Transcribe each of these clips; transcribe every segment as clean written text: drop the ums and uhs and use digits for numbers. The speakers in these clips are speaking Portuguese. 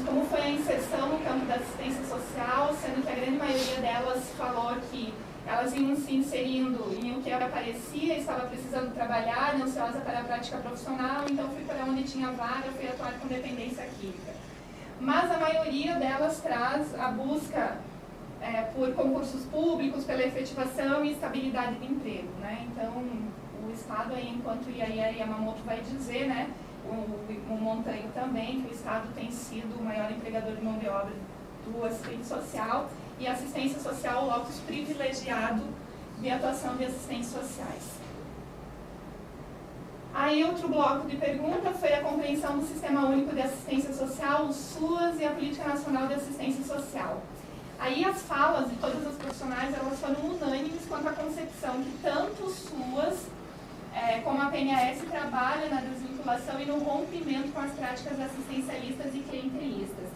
como foi a inserção no campo da assistência social, sendo que a grande maioria delas falou que elas iam se inserindo em o que aparecia, estava precisando trabalhar, ansiosa para a prática profissional, então fui para onde tinha vaga, fui atuar com dependência química. Mas a maioria delas traz a busca por concursos públicos, pela efetivação e estabilidade de emprego, né? Então, o Estado, aí, enquanto Iaier Yamamoto vai dizer, né, o Montanho também, que o Estado tem sido o maior empregador de mão de obra do assistente social, e a assistência social o locus privilegiado de atuação de assistentes sociais. Aí, outro bloco de pergunta foi a compreensão do Sistema Único de Assistência Social, o SUAS, e a Política Nacional de Assistência Social. Aí as falas de todas as profissionais, elas foram unânimes quanto à concepção que tanto o SUAS como a PNAS trabalha na desvinculação e no rompimento com as práticas assistencialistas e clientelistas.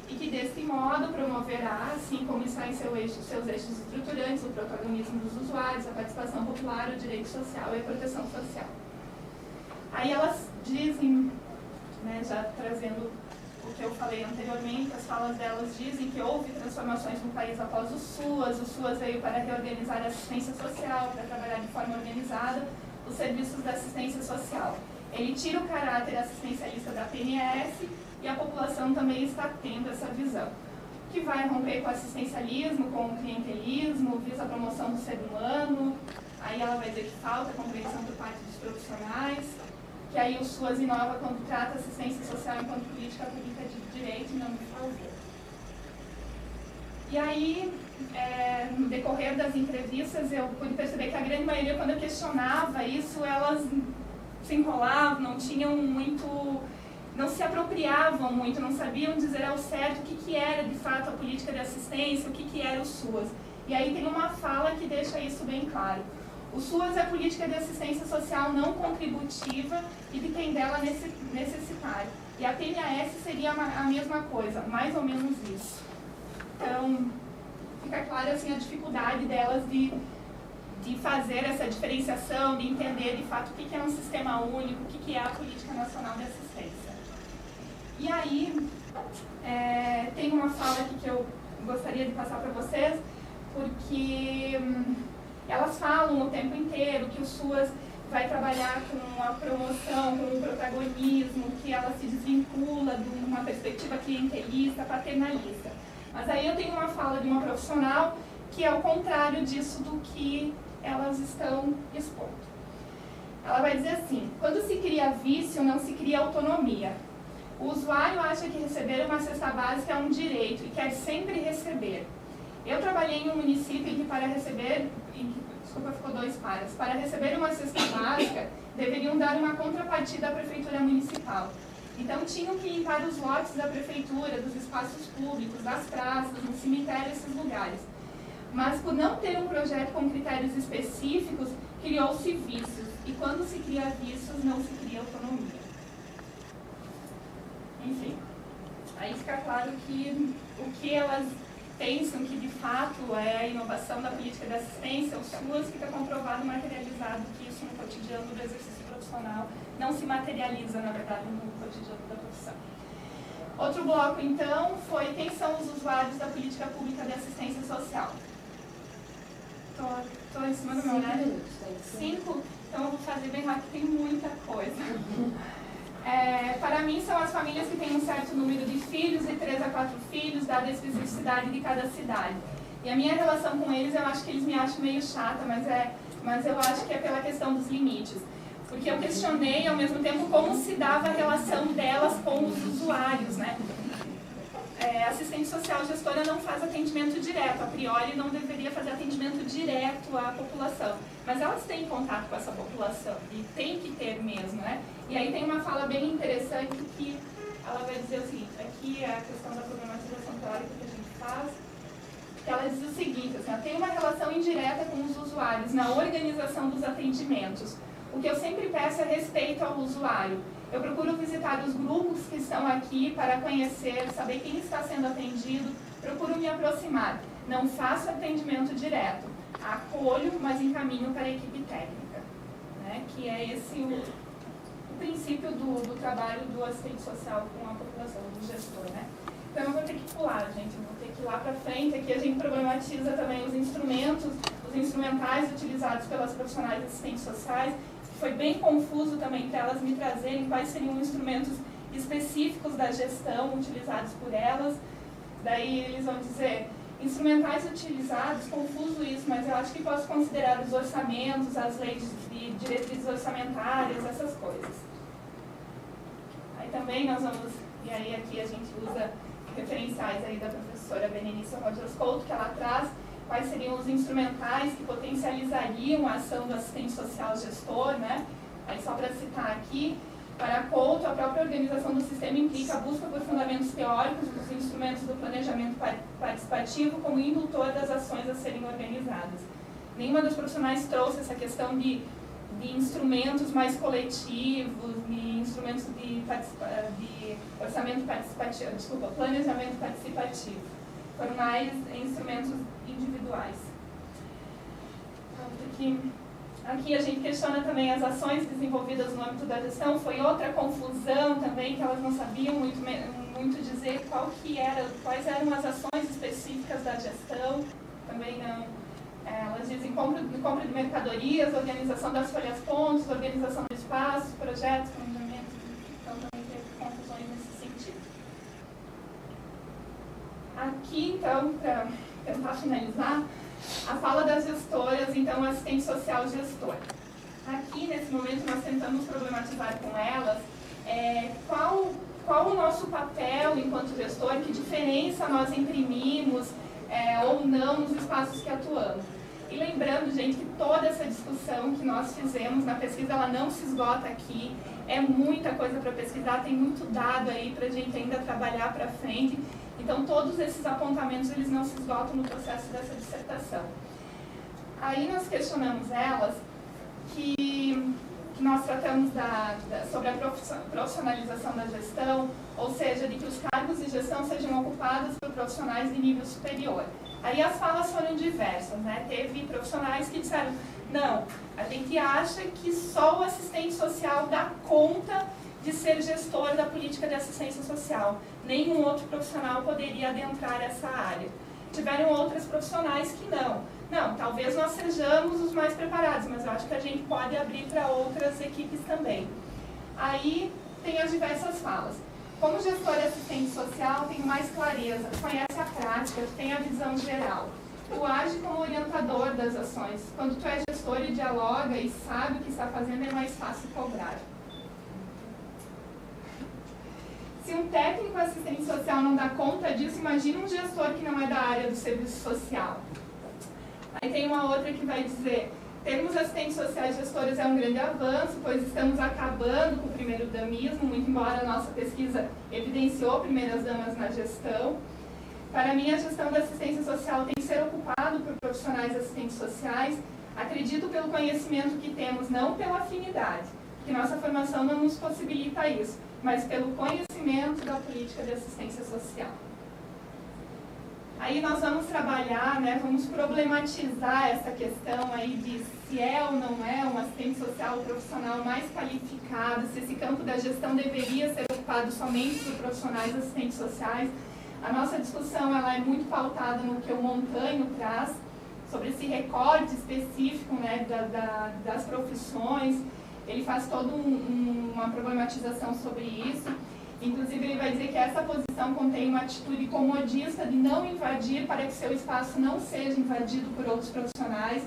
E que, desse modo, promoverá, assim como está em seus eixos estruturantes, o protagonismo dos usuários, a participação popular, o direito social e a proteção social. Aí elas dizem, né, já trazendo o que eu falei anteriormente, as falas delas dizem que houve transformações no país após o SUAS veio para reorganizar a assistência social, para trabalhar de forma organizada os serviços da assistência social. Ele tira o caráter assistencialista da PNS e a população também está tendo essa visão, que vai romper com o assistencialismo, com o clientelismo, visa a promoção do ser humano. Aí ela vai dizer que falta compreensão por parte dos profissionais, que aí o SUAS inova quando trata assistência social enquanto política pública de direito e não de favor. E aí, no decorrer das entrevistas, eu pude perceber que a grande maioria, quando eu questionava isso, elas se enrolavam, não tinham muito, não se apropriavam muito, não sabiam dizer ao certo o que era de fato a política de assistência, o que era o SUAS. E aí tem uma fala que deixa isso bem claro. O SUAS é a política de assistência social não contributiva e de quem dela necessitar. E a PNAS seria a mesma coisa, mais ou menos isso. Então, fica claro assim, a dificuldade delas de fazer essa diferenciação, de entender de fato o que é um sistema único, o que é a Política Nacional de Assistência. E aí, tem uma fala aqui que eu gostaria de passar para vocês, porque elas falam o tempo inteiro que o SUAS vai trabalhar com a promoção, com o protagonismo, que ela se desvincula de uma perspectiva clientelista, paternalista. Mas aí eu tenho uma fala de uma profissional que é o contrário disso do que elas estão expondo. Ela vai dizer assim: quando se cria vício, não se cria autonomia. O usuário acha que receber uma cesta básica é um direito e quer sempre receber. Eu trabalhei em um município em que para receber uma cesta básica, deveriam dar uma contrapartida à prefeitura municipal. Então tinham que limpar os lotes da prefeitura, dos espaços públicos, das praças, no cemitério, esses lugares. Mas por não ter um projeto com critérios específicos, criou-se vícios. E quando se cria vícios, não se cria autonomia. Enfim, aí fica claro que o que elas pensam que de fato é a inovação da política de assistência, o SUAS, fica comprovado, materializado, que isso no cotidiano do exercício profissional não se materializa, na verdade, no cotidiano da profissão. Outro bloco, então, foi quem são os usuários da política pública de assistência social. Estou em cima do meu horário? 5? Então eu vou fazer bem rápido, tem muita coisa. Para mim, são as famílias que têm um certo número de filhos, de 3 a 4 filhos, dada a especificidade de cada cidade. E a minha relação com eles, eu acho que eles me acham meio chata, mas eu acho que é pela questão dos limites. Porque eu questionei, ao mesmo tempo, como se dava a relação delas com os usuários, né? Assistente social gestora não faz atendimento direto, a priori não deveria fazer atendimento direto à população, mas elas têm contato com essa população e tem que ter mesmo, né? E aí tem uma fala bem interessante que ela vai dizer o seguinte, aqui é a questão da problematização teórica que a gente faz, que ela diz o seguinte, assim, tem uma relação indireta com os usuários na organização dos atendimentos. O que eu sempre peço é respeito ao usuário. Eu procuro visitar os grupos que estão aqui para conhecer, saber quem está sendo atendido, procuro me aproximar. Não faço atendimento direto, acolho, mas encaminho para a equipe técnica, né? Que é esse o princípio do trabalho do assistente social com a população, do gestor, né? Então eu vou ter que pular, gente, eu vou ter que ir lá para frente. Aqui a gente problematiza também os instrumentos, os instrumentais utilizados pelas profissionais assistentes sociais. Foi bem confuso também para elas me trazerem quais seriam os instrumentos específicos da gestão utilizados por elas. Daí eles vão dizer, instrumentais utilizados, confuso isso, mas eu acho que posso considerar os orçamentos, as leis de diretrizes orçamentárias, essas coisas. Aí também nós vamos, e aí aqui a gente usa referenciais aí da professora Berenice Rogers Couto, que ela traz quais seriam os instrumentais que potencializariam a ação do assistente social gestor, né? Aí só para citar aqui, para Couto, a própria organização do sistema implica a busca por fundamentos teóricos dos instrumentos do planejamento participativo como indutor das ações a serem organizadas. Nenhuma das profissionais trouxe essa questão de instrumentos mais coletivos, de instrumentos de orçamento participativo, desculpa, planejamento participativo. Foram mais instrumentos individuais. Aqui a gente questiona também as ações desenvolvidas no âmbito da gestão. Foi outra confusão também, que elas não sabiam muito dizer quais eram as ações específicas da gestão. Também não. Elas dizem compra de mercadorias, organização das folhas-pontos, organização de espaços, projetos, planejamento. Então também teve confusões nesse sentido. Aqui, então, para tentar finalizar, a fala das gestoras, então, assistente social gestor. Aqui, nesse momento, nós tentamos problematizar com elas qual o nosso papel enquanto gestor, que diferença nós imprimimos ou não nos espaços que atuamos. E lembrando, gente, que toda essa discussão que nós fizemos na pesquisa, ela não se esgota aqui, é muita coisa para pesquisar, tem muito dado aí para a gente ainda trabalhar para frente. Então, todos esses apontamentos, eles não se esgotam no processo dessa dissertação. Aí nós questionamos elas que nós tratamos sobre a profissionalização da gestão, ou seja, de que os cargos de gestão sejam ocupados por profissionais de nível superior. Aí as falas foram diversas, né? Teve profissionais que disseram, não, a gente acha que só o assistente social dá conta de ser gestor da política de assistência social. Nenhum outro profissional poderia adentrar essa área. Tiveram outras profissionais que não. Não, talvez nós sejamos os mais preparados, mas eu acho que a gente pode abrir para outras equipes também. Aí tem as diversas falas. Como gestor e assistente social, tenho mais clareza, conhece a prática, tem a visão geral. Tu age como orientador das ações. Quando tu é gestor e dialoga e sabe o que está fazendo, é mais fácil cobrar. Se um técnico assistente social não dá conta disso, imagina um gestor que não é da área do serviço social. Aí tem uma outra que vai dizer, termos assistentes sociais gestores é um grande avanço, pois estamos acabando com o primeiro damismo, muito embora a nossa pesquisa evidenciou primeiras damas na gestão. Para mim, a gestão da assistência social tem que ser ocupado por profissionais assistentes sociais. Acredito pelo conhecimento que temos, não pela afinidade, que nossa formação não nos possibilita isso, mas pelo conhecimento da política de assistência social. Aí nós vamos trabalhar, né, vamos problematizar essa questão aí de se é ou não é um assistente social profissional mais qualificado, se esse campo da gestão deveria ser ocupado somente por profissionais assistentes sociais. A nossa discussão ela é muito pautada no que o Montanho traz, sobre esse recorte específico, né, das profissões. Ele faz toda uma problematização sobre isso. Inclusive, ele vai dizer que essa posição contém uma atitude comodista de não invadir para que seu espaço não seja invadido por outros profissionais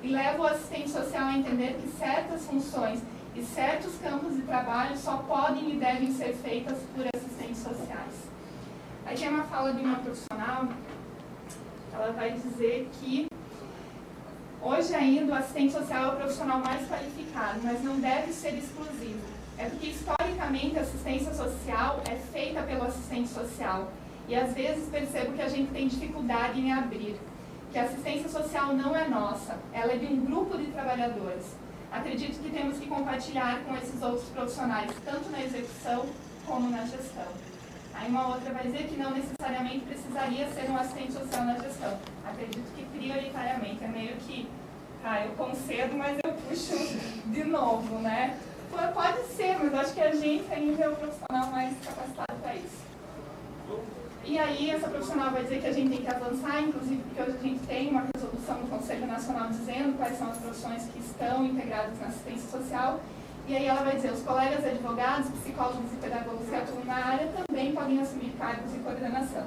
e leva o assistente social a entender que certas funções e certos campos de trabalho só podem e devem ser feitas por assistentes sociais. Aí tem uma fala de uma profissional, ela vai dizer que hoje ainda o assistente social é o profissional mais qualificado, mas não deve ser exclusivo. É porque, historicamente, a assistência social é feita pelo assistente social. E, às vezes, percebo que a gente tem dificuldade em abrir. Que a assistência social não é nossa, ela é de um grupo de trabalhadores. Acredito que temos que compartilhar com esses outros profissionais, tanto na execução como na gestão. Aí uma outra vai dizer que não necessariamente precisaria ser um assistente social na gestão. Acredito que, prioritariamente, é meio que, eu concedo, mas eu puxo de novo, né? Pode ser, mas acho que a gente ainda é o profissional mais capacitado para isso. E aí essa profissional vai dizer que a gente tem que avançar, inclusive porque hoje a gente tem uma resolução do Conselho Nacional dizendo quais são as profissões que estão integradas na assistência social. E aí ela vai dizer, os colegas advogados, psicólogos e pedagogos que atuam na área também podem assumir cargos de coordenação.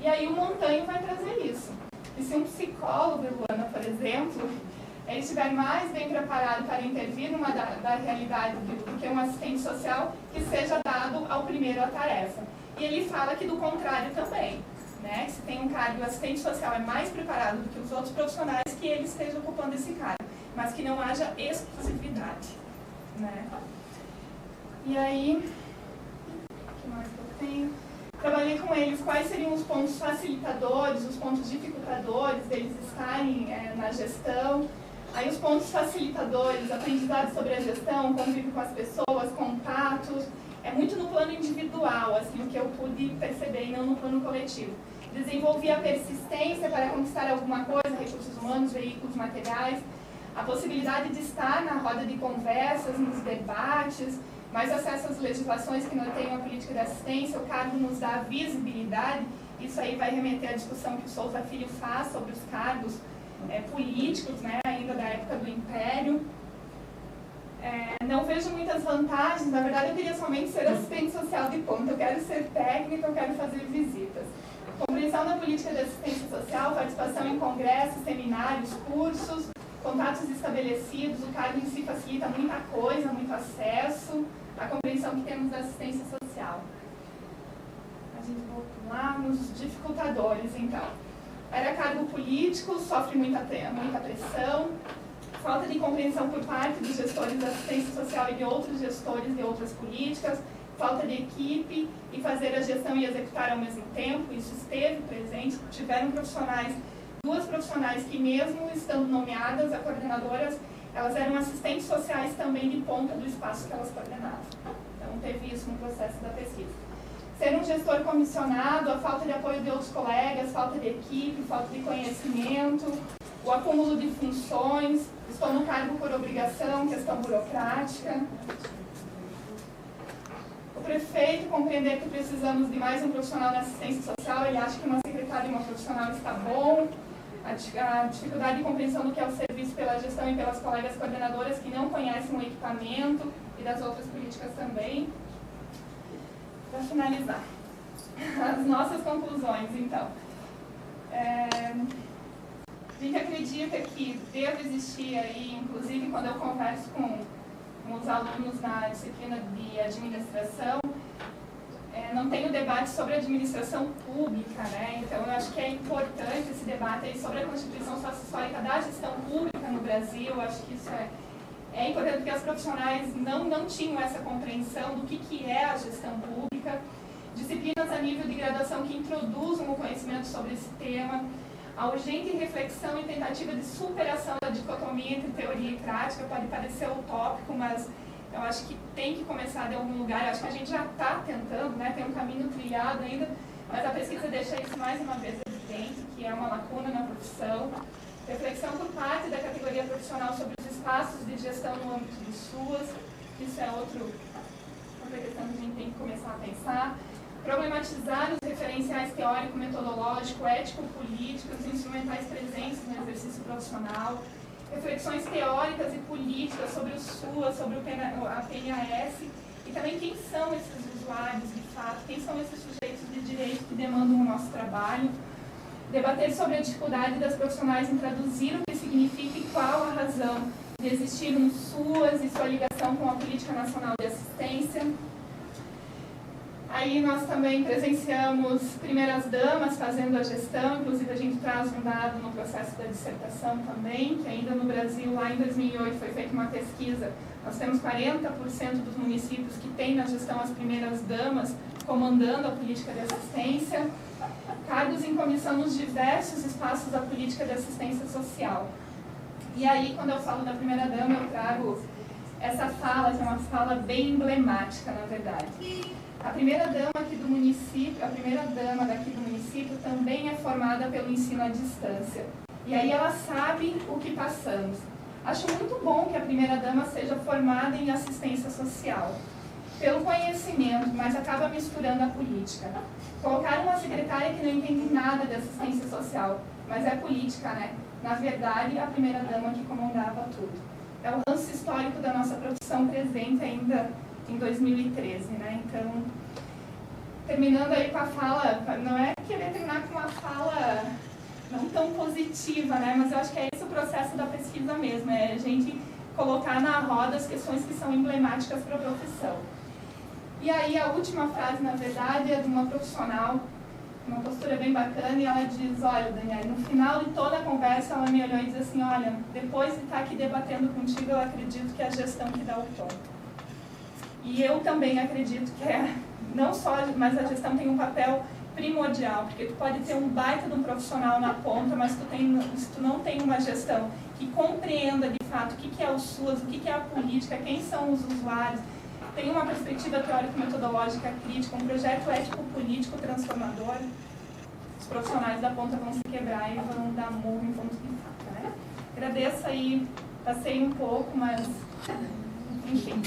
E aí o Montanho vai trazer isso. E se um psicólogo, Luana, por exemplo, ele estiver mais bem preparado para intervir numa da realidade do que um assistente social, que seja dado ao primeiro a tarefa. E ele fala que do contrário também, né? Se tem um cargo, o assistente social é mais preparado do que os outros profissionais, que ele esteja ocupando esse cargo, mas que não haja exclusividade, né? E aí, o que mais que eu tenho? Trabalhei com eles quais seriam os pontos facilitadores, os pontos dificultadores deles estarem na gestão. Aí os pontos facilitadores, aprendizado sobre a gestão, convívio com as pessoas, contatos, é muito no plano individual, assim, o que eu pude perceber, e não no plano coletivo. Desenvolver a persistência para conquistar alguma coisa, recursos humanos, veículos materiais, a possibilidade de estar na roda de conversas, nos debates, mais acesso às legislações que norteiam a política de assistência, o cargo nos dá visibilidade, isso aí vai remeter à discussão que o Souza Filho faz sobre os cargos políticos, né, ainda da época do Império. Não vejo muitas vantagens, na verdade eu queria somente ser assistente social de ponta, eu quero ser técnica, eu quero fazer visitas. Compreensão da política de assistência social, participação em congressos, seminários, cursos, contatos estabelecidos, o cargo em si facilita muita coisa, muito acesso, a compreensão que temos da assistência social. A gente vai pular nos dificultadores, então. Era cargo político, sofre muita pressão, falta de compreensão por parte dos gestores da assistência social e de outros gestores de outras políticas, falta de equipe e fazer a gestão e executar ao mesmo tempo, isso esteve presente, tiveram duas profissionais que mesmo estando nomeadas a coordenadoras, elas eram assistentes sociais também de ponta do espaço que elas coordenavam. Então teve isso no processo da pesquisa. Ser um gestor comissionado, a falta de apoio de outros colegas, falta de equipe, falta de conhecimento, o acúmulo de funções, estou no cargo por obrigação, questão burocrática. O prefeito compreender que precisamos de mais um profissional na assistência social, ele acha que uma secretária e uma profissional está bom. A dificuldade de compreensão do que é o serviço pela gestão e pelas colegas coordenadoras que não conhecem o equipamento e das outras políticas também. Para finalizar, as nossas conclusões, então. A gente acredita que deve existir aí, inclusive quando eu converso com os alunos na disciplina de administração, não tem o debate sobre administração pública, né? Então eu acho que é importante esse debate aí sobre a constituição sociohistórica da gestão pública no Brasil. Eu acho que isso é importante porque as profissionais não tinham essa compreensão do que é a gestão pública, disciplinas a nível de graduação que introduzam o conhecimento sobre esse tema, a urgente reflexão e tentativa de superação da dicotomia entre teoria e prática. Pode parecer utópico, mas eu acho que tem que começar de algum lugar. Eu acho que a gente já está tentando, né? Tem um caminho trilhado ainda, mas a pesquisa deixa isso mais uma vez evidente, que é uma lacuna na profissão. Reflexão por parte da categoria profissional sobre os espaços de gestão no âmbito de suas, isso é outra questão que a gente tem que começar a pensar. Problematizar os referenciais teórico-metodológico, ético-políticos e instrumentais presentes no exercício profissional. Reflexões teóricas e políticas sobre o SUAS, sobre a PNAS e também quem são esses usuários de fato, quem são esses sujeitos de direito que demandam o nosso trabalho. Debater sobre a dificuldade das profissionais em traduzir o que significa e qual a razão de existir um SUAS e sua ligação com a Política Nacional de Assistência. Aí nós também presenciamos primeiras damas fazendo a gestão, inclusive a gente traz um dado no processo da dissertação também, que ainda no Brasil, lá em 2008, foi feita uma pesquisa. Nós temos 40% dos municípios que têm na gestão as primeiras damas comandando a política de assistência. Cargos em comissão nos diversos espaços da política de assistência social. E aí, quando eu falo da primeira dama, eu trago essa fala, que é uma fala bem emblemática, na verdade. A primeira dama daqui do município também é formada pelo ensino à distância. E aí ela sabe o que passamos. Acho muito bom que a primeira dama seja formada em assistência social. pelo conhecimento, mas acaba misturando a política. Colocaram uma secretária que não entende nada de assistência social, mas é política, né? Na verdade, a primeira-dama que comandava tudo. É o ranço histórico da nossa profissão presente ainda em 2013, né? Então, terminando aí com a fala, não é querer terminar com uma fala não tão positiva, né? Mas eu acho que é esse o processo da pesquisa mesmo, é a gente colocar na roda as questões que são emblemáticas para a profissão. E aí a última frase, na verdade, é de uma profissional, uma postura bem bacana, e ela diz, olha, Daniela, no final de toda a conversa, ela me olhou e disse assim, olha, depois de estar aqui debatendo contigo, eu acredito que é a gestão que dá o tom. E eu também acredito que não só, mas a gestão tem um papel primordial, porque tu pode ter um baita de um profissional na ponta, mas se tu não tem uma gestão que compreenda de fato o que é o SUAS, o que é a política, quem são os usuários, tem uma perspectiva teórico-metodológica crítica, um projeto ético-político transformador, os profissionais da ponta vão se quebrar e vão dar murro em ponto de faca, né? Agradeço aí, passei um pouco, mas enfim.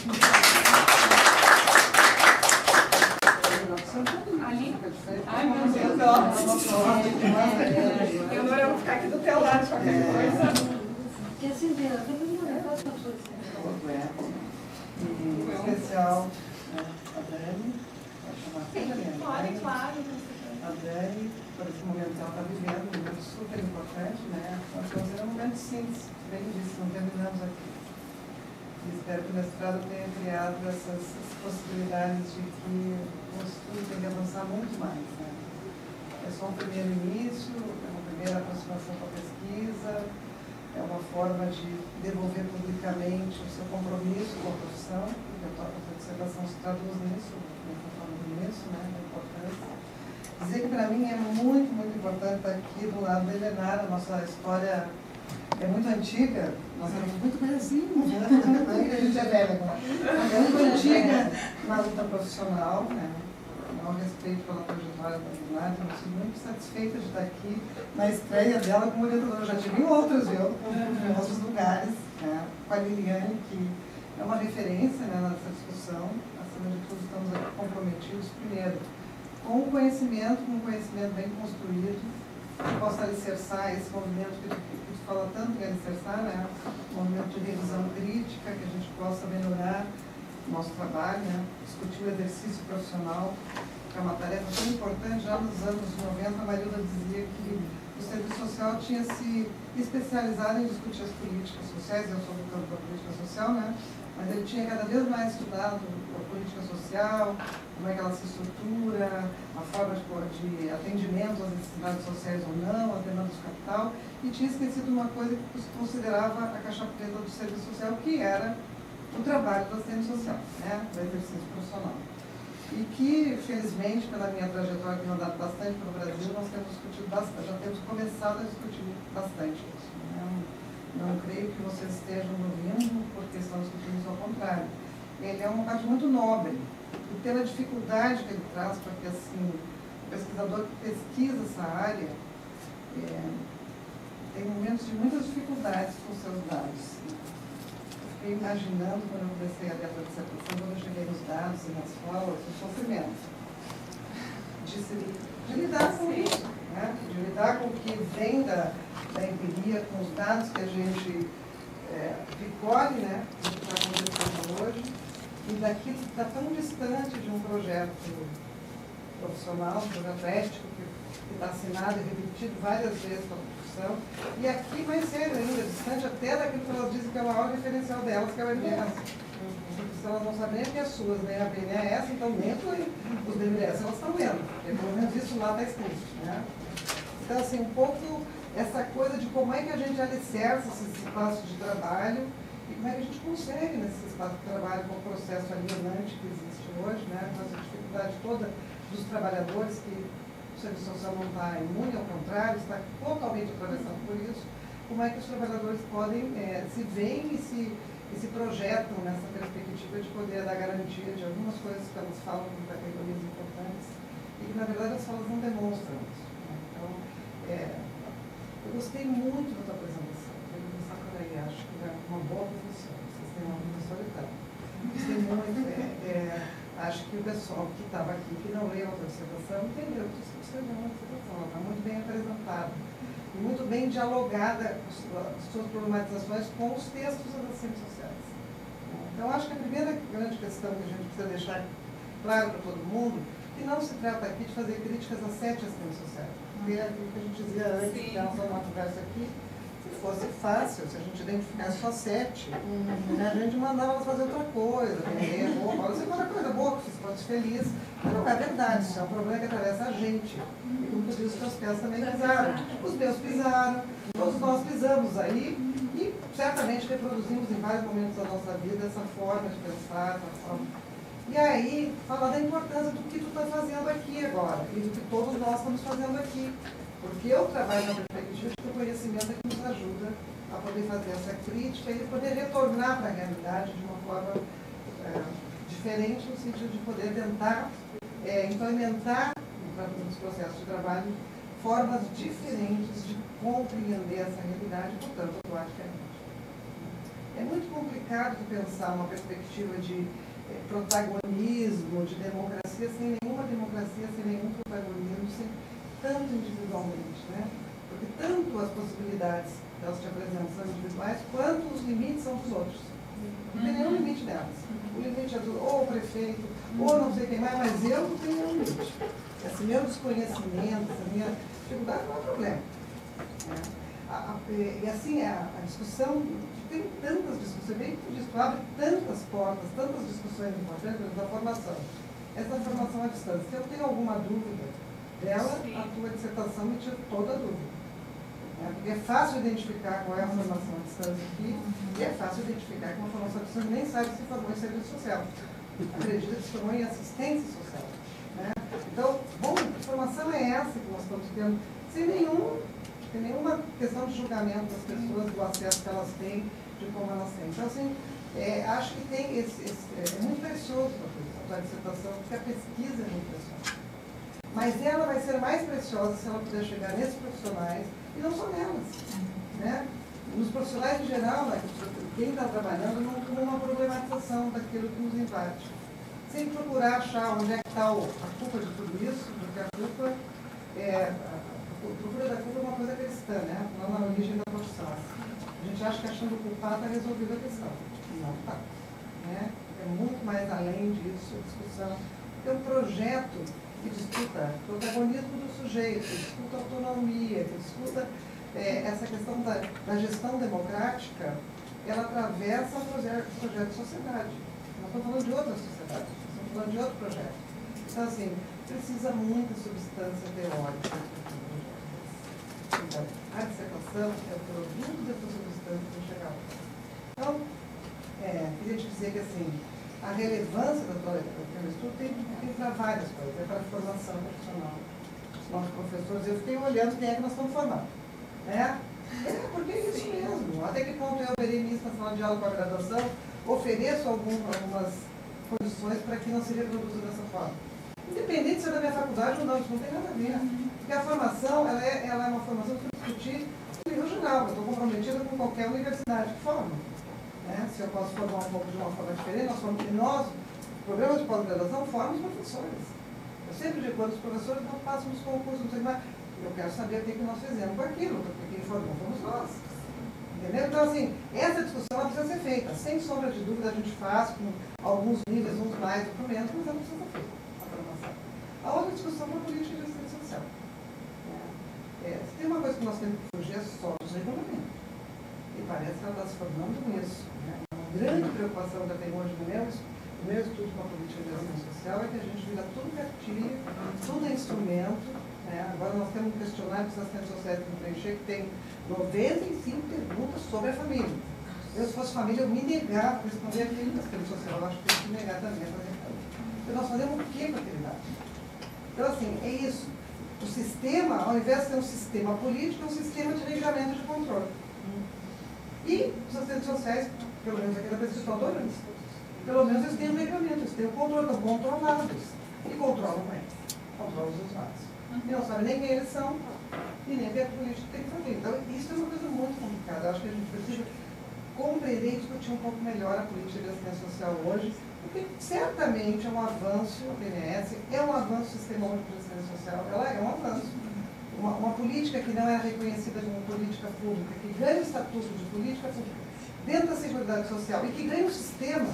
Ali? Ai, meu Deus, eu não vou ficar aqui do teu lado, qualquer coisa. Que assim, Deus, eu não posso em especial a Dani, vai chamar Dani, claro. A Dani, por esse momento que ela está vivendo, um momento super importante, né? Nós estamos vivendo um momento simples, bem disso, não terminamos aqui. E espero que o mestrado tenha criado essas possibilidades de que o estudo tem que avançar muito mais, né? É só um primeiro início, é uma primeira aproximação com a pesquisa, é uma forma de devolver publicamente o seu compromisso com a profissão, porque a tua observação se traduz nisso, como eu estou falando nisso, né, da importância. Dizer que para mim é muito, muito importante estar aqui do lado da Helena. A nossa história é muito antiga, nós éramos muito conhecidos, né? A gente é velha agora. É muito antiga na luta profissional, né? Ao respeito pela trajetória da Helena, eu estou muito satisfeita de estar aqui na estreia dela como orientadora. Eu já tive em outras, viu? Em outros lugares, né? Com a Liliane, que é uma referência, né, nessa discussão. Acima de tudo, estamos aqui comprometidos, primeiro, com o conhecimento, com um conhecimento bem construído, que possa alicerçar esse movimento que tu fala tanto em alicerçar, né? Um movimento de revisão crítica, que a gente possa melhorar o nosso trabalho, né? Discutir o exercício profissional, que é uma tarefa tão importante. Já nos anos 90, a Marilda dizia que o serviço social tinha se especializado em discutir as políticas sociais. Eu sou do campo da política social, né? Mas ele tinha cada vez mais estudado a política social, como é que ela se estrutura, a forma de atendimento às necessidades sociais ou não, as demandas do capital, e tinha esquecido uma coisa que considerava a caixa preta do serviço social, que era o trabalho do assistente social, né, do exercício profissional. E que, felizmente, pela minha trajetória que andado bastante pelo Brasil, nós temos discutido bastante, já temos começado a discutir bastante isso. Não creio que vocês estejam ouvindo porque estão discutindo isso, ao contrário. Ele é uma parte muito nobre, e pela dificuldade que ele traz, porque assim, o pesquisador que pesquisa essa área tem momentos de muitas dificuldades com seus dados. Fiquei imaginando, quando eu comecei a ler a dissertação, quando eu cheguei nos dados e nas falas, o sofrimento de lidar com isso, né? De lidar com o que vem da empiria, com os dados que a gente recolhe, né? Do que está acontecendo hoje, e daquilo que está tão distante de um projeto profissional, um projeto ético, que está assinado e repetido várias vezes pela profissão, e aqui mais sério ainda, distante até daquilo que elas dizem que é o maior diferencial delas, que é o MBS. Porque elas não sabem nem que é suas, nem a BNS, então dentro os BNS elas estão vendo, porque pelo menos isso lá está escrito, né? Então, assim, um pouco essa coisa de como é que a gente alicerça esse espaço de trabalho e como é que a gente consegue nesse espaço de trabalho com o processo alienante que existe hoje, né? Com essa dificuldade toda dos trabalhadores que o serviço social não está imune, ao contrário, está totalmente atravessado por isso. Como é que os trabalhadores podem se veem e se projetam nessa perspectiva de poder dar garantia de algumas coisas que elas falam como categorias importantes e que, na verdade, as falas não demonstram isso, né? Então, eu gostei muito da tua apresentação. Eu vou começar por aí, acho que é uma boa professora. Vocês têm uma professora e tal. Gostei muito. que o pessoal que estava aqui, que não leu a tua dissertação, entendeu que você escreveu uma dissertação. Ela está muito bem apresentada e muito bem dialogada as suas problematizações com os textos das ciências sociais. Então, acho que a primeira grande questão que a gente precisa deixar claro para todo mundo, que não se trata aqui de fazer críticas a 7 ciências sociais. Porque é aquilo que a gente dizia antes, que nós vamos uma conversa aqui, se fosse fácil, se a gente identificasse só 7, a gente mandava elas fazer outra coisa, vender roupa, você faz outra coisa boa, que você fosse feliz. Mas não é verdade, isso é um problema que atravessa a gente. E como tu disse, os teus pés também pisaram. Os meus pisaram, todos nós pisamos aí, e certamente reproduzimos em vários momentos da nossa vida essa forma de pensar, essa forma. E aí, falar da importância do que tu está fazendo aqui agora, e do que todos nós estamos fazendo aqui. Porque o trabalho na perspectiva de ter conhecimento é que nos ajuda a poder fazer essa crítica e poder retornar para a realidade de uma forma diferente, no sentido de poder tentar implementar nos processos de trabalho formas diferentes de compreender essa realidade, portanto, atuar diferente. É muito complicado de pensar uma perspectiva de protagonismo, de democracia, sem nenhuma democracia, sem nenhum protagonismo, sem tanto individualmente, né? Porque tanto as possibilidades que elas te apresentam são individuais, quanto os limites são dos outros. Não tem nenhum limite delas. O limite é ou o prefeito, ou não sei quem mais, mas eu não tenho nenhum limite. Esse meu desconhecimento, essa minha dificuldade não é problema. E assim, a discussão, tem tantas discussões, bem que tu abre tantas portas, tantas discussões importantes da formação. Essa formação à distância. Se eu tenho alguma dúvida dela, a tua dissertação me tira toda a dúvida. Porque é fácil identificar qual é a formação à distância aqui, e é fácil identificar que uma formação à distância nem sabe se formou em serviço social. Acredita que se formou em assistência social. Né? Então, bom, que formação é essa que nós estamos tendo? Sem nenhuma questão de julgamento das pessoas, do acesso que elas têm, de como elas têm. Então, assim, acho que tem é muito precioso a tua dissertação, porque a pesquisa é muito preciosa. Mas ela vai ser mais preciosa se ela puder chegar nesses profissionais, e não só nelas. Né? Nos profissionais em geral, quem está trabalhando não tem uma problematização daquilo que nos invade. Sem procurar achar onde é que está a culpa de tudo isso, porque a culpa a procura da culpa é uma coisa cristã, né? Não na origem da profissão. A gente acha que achando culpado está resolvida a questão. Não está. Né? É muito mais além disso a discussão. Tem um projeto que discuta protagonismo do sujeito, que discuta autonomia, que discuta essa questão da gestão democrática, ela atravessa o projeto de sociedade. Nós estamos falando de outra sociedade, nós estamos falando de outro projeto. Então, assim, precisa muita substância teórica. Então, a dissertação é o produto dessa substância para chegar lá. Então, queria te dizer que, assim, a relevância do teu estudo tem para várias coisas, é para a formação profissional. Os nossos professores, eu fiquei olhando quem é que nós estamos formando. Né? Porque é isso mesmo. Até que ponto eu verei nisso na sala de aula com a graduação, ofereço algumas condições para que não se reproduza dessa forma. Independente se é da minha faculdade ou não, isso não tem nada a ver. Porque a formação, ela é uma formação que eu discutir no nível geral. Eu estou comprometida com qualquer universidade que forma. Né? Se eu posso formar um pouco de uma forma diferente, nós, programas de pós-graduação, formamos professores. Eu sempre digo, quando os professores não passam nos concursos, não sei mais, eu quero saber o que nós fizemos com aquilo, porque quem formou fomos nós. Entendeu? Então, assim, essa discussão ela precisa ser feita. Sem sombra de dúvida, a gente faz com alguns níveis, uns mais, outros menos, mas ela precisa ser feita, a formação. A outra discussão é a política de assistência social. Se tem uma coisa que nós temos que fugir, é só dos regulamentos. E parece que ela está se formando nisso. Né? Uma grande preocupação que eu tenho hoje no meu estudo com a política de assistência social é que a gente vira tudo cartilha, tudo é instrumento. Né? Agora nós temos um questionário que as assistentes sociais têm que preencher, que tem 95 perguntas sobre a família. Eu, se fosse família, eu me negava a responder aquilo da assistente social. Eu acho que tem que negar também a fazer família. Porque nós fazemos o que com aquele dado? Então, assim, é isso. O sistema, ao invés de ser um sistema político, é um sistema de regramento de controle. E os assistentes sociais, pelo menos aqui da pesquisa, estão adorando isso. Pelo menos eles têm um regramento, eles têm um controle, estão controlados. E controlam bem. Controlam os usuários. E não sabem nem quem eles são e nem o que a política tem que fazer. Então, isso é uma coisa muito complicada. Eu acho que a gente precisa compreender e discutir um pouco melhor a política de assistência social hoje, Porque certamente é um avanço, a PNS é um avanço do Sistema Único de Assistência Social, ela é um avanço. Uma política que não é reconhecida como política pública, que ganha o estatuto de política pública dentro da Seguridade Social e que ganha o sistema.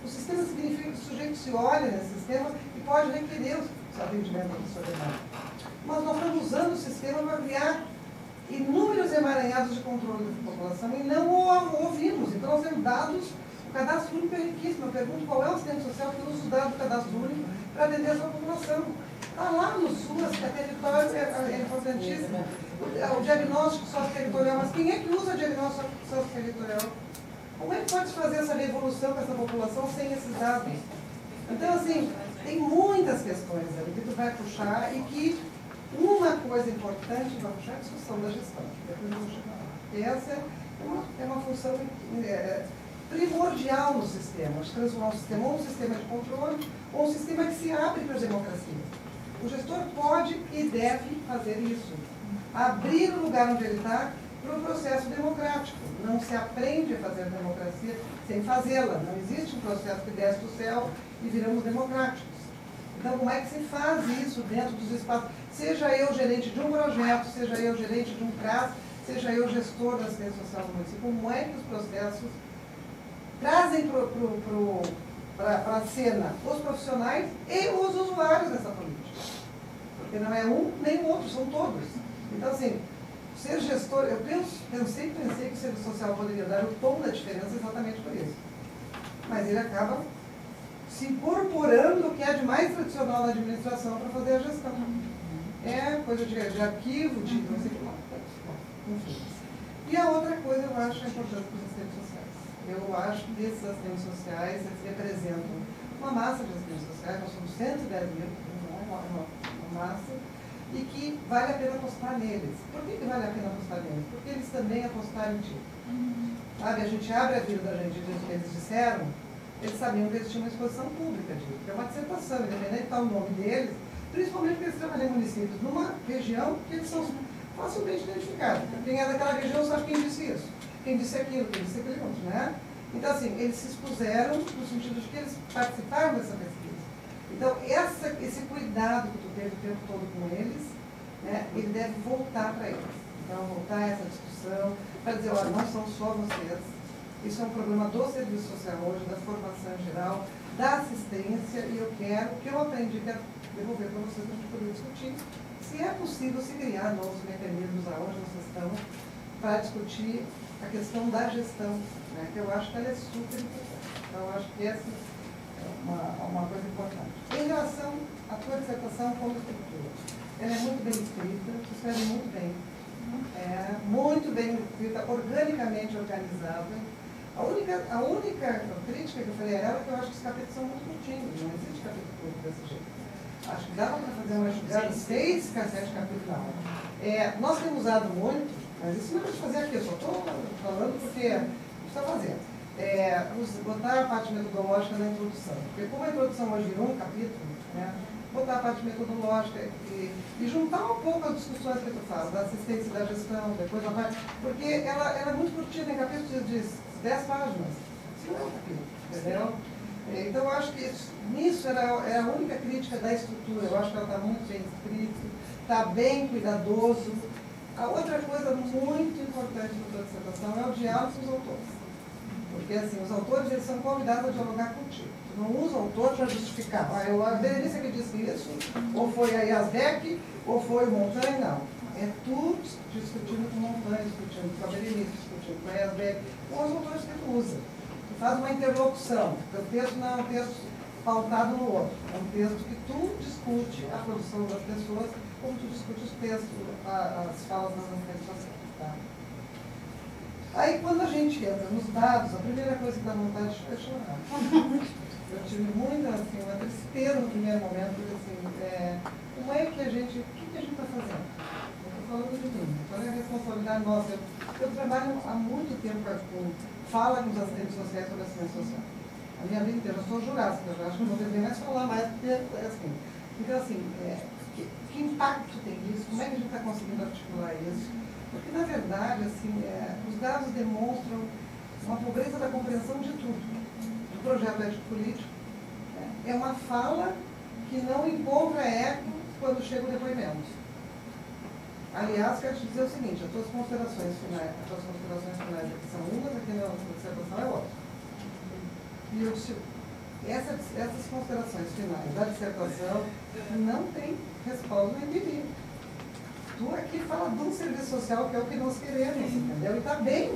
O sistema significa que o sujeito se olha nesse sistema e pode requerer o atendimento da sua demanda. Mas nós estamos usando o sistema para criar inúmeros emaranhados de controle da população e não o ouvimos. Então nós temos dados, o cadastro único é riquíssimo. Eu pergunto qual é o assistente social que usa o dado do cadastro único para atender a sua população. Está lá no SUS, que a território é importantíssimo. O diagnóstico socioterritorial, mas quem é que usa o diagnóstico socioterritorial? Como é que pode fazer essa revolução com essa população sem esses dados? Então, assim, tem muitas questões ali que tu vai puxar e que uma coisa importante vai puxar é a discussão da gestão. Depois eu vou chegar lá. Essa é uma função primordial no sistema, de transformar o sistema ou um sistema de controle ou um sistema que se abre para a democracia. O gestor pode e deve fazer isso. Abrir o lugar onde ele está para o processo democrático. Não se aprende a fazer democracia sem fazê-la. Não existe um processo que desce do céu e viramos democráticos. Então, como é que se faz isso dentro dos espaços? Seja eu gerente de um projeto, seja eu gerente de um CRAS, seja eu gestor da assistência social do município, como é que os processos trazem para a cena os profissionais e os usuários dessa política? Porque não é um nem o outro, são todos. Então, assim, ser gestor, eu sempre pensei que o serviço social poderia dar o tom da diferença exatamente por isso. Mas ele acaba se incorporando o que é de mais tradicional na administração para fazer a gestão. É coisa de arquivo, de não sei o que lá. Enfim. E a outra coisa, eu acho, é importante para os assistentes sociais. Eu acho que esses assistentes sociais, eles representam uma massa de assistentes sociais, nós somos 110 mil, uma massa, e que vale a pena apostar neles. Por que vale a pena apostar neles? Porque eles também apostaram em ti. Sabe, a gente abre a vida da gente, do que eles disseram, eles sabiam que eles tinham uma exposição pública disso. É uma dissertação, independente de estar o nome deles, principalmente porque eles trabalham em municípios, numa região que eles são facilmente identificados. Quem é daquela região sabe quem disse isso, quem disse aquilo, quem disse aquilo outro, né? Então, assim, eles se expuseram no sentido de que eles participaram dessa pesquisa. Então, esse cuidado que tu teve o tempo todo com eles, né, ele deve voltar para eles. Então, voltar a essa discussão, para dizer, olha, não são só vocês, isso é um problema do serviço social hoje, da formação em geral, da assistência, e eu quero, o que eu aprendi, quero devolver para vocês, para a gente poder discutir, se é possível se criar novos mecanismos aonde vocês estão, para discutir a questão da gestão, né, que eu acho que ela é super importante. Então, eu acho que essa é uma coisa importante. Em relação à tua dissertação como estrutura, ela é muito bem escrita, se escreve muito bem escrita, organicamente organizada. A única crítica que eu falei a ela é que eu acho que os capítulos são muito curtinhos, não existe capítulo curto desse jeito. Acho que dava para fazer uma jogada 6, 7 capítulos na aula. Nós temos usado muito, mas isso não é para fazer aqui, eu só estou falando porque precisa fazer. Botar a parte metodológica na introdução. Porque como a introdução hoje virou um capítulo, né, botar a parte metodológica e juntar um pouco as discussões que tu faz, da assistência e da gestão, depois a parte. Porque ela é muito curtinha, tem capítulos de 10 páginas. Isso não é um capítulo, entendeu? Então eu acho que nisso era a única crítica da estrutura. Eu acho que ela está muito bem escrita, está bem cuidadoso. A outra coisa muito importante da tua dissertação é o diálogo com os autores. Porque, assim, os autores, eles são convidados a dialogar contigo. Tu não usa o autor para justificar. A Berenice que disse isso, ou foi a Yazbek, ou foi o Montanha, não. É tu discutindo com o Montanha, discutindo com a Berenice, discutindo com a Yazbek, com os autores que tu usa. Tu faz uma interlocução. O teu texto não é um texto pautado no outro. É um texto que tu discute a produção das pessoas, como tu discute os textos, as falas das redes sociais. Tá? Aí, quando a gente entra nos dados, a primeira coisa que dá vontade é chorar. Eu tive muita, assim, uma tristeza no primeiro momento, porque, assim, como é que a gente, o que a gente está fazendo? Eu estou falando de mim, qual é a responsabilidade nossa? Eu trabalho há muito tempo com fala com os assistentes sociais sobre assistência social. A minha vida inteira, eu sou jurássica, eu acho que não deveria mais falar mais, porque é assim. Então, assim, que impacto tem isso? Como é que a gente está conseguindo articular isso? Porque, na verdade, assim, os dados demonstram uma pobreza da compreensão de tudo. Do projeto ético-político, é uma fala que não encontra eco quando chega o depoimento. Aliás, quero te dizer o seguinte, as tuas considerações finais aqui são umas, aqui na dissertação é outra. E essas considerações finais da dissertação não tem respaldo na empiria. Tu aqui fala de um serviço social que é o que nós queremos, entendeu? E está bem,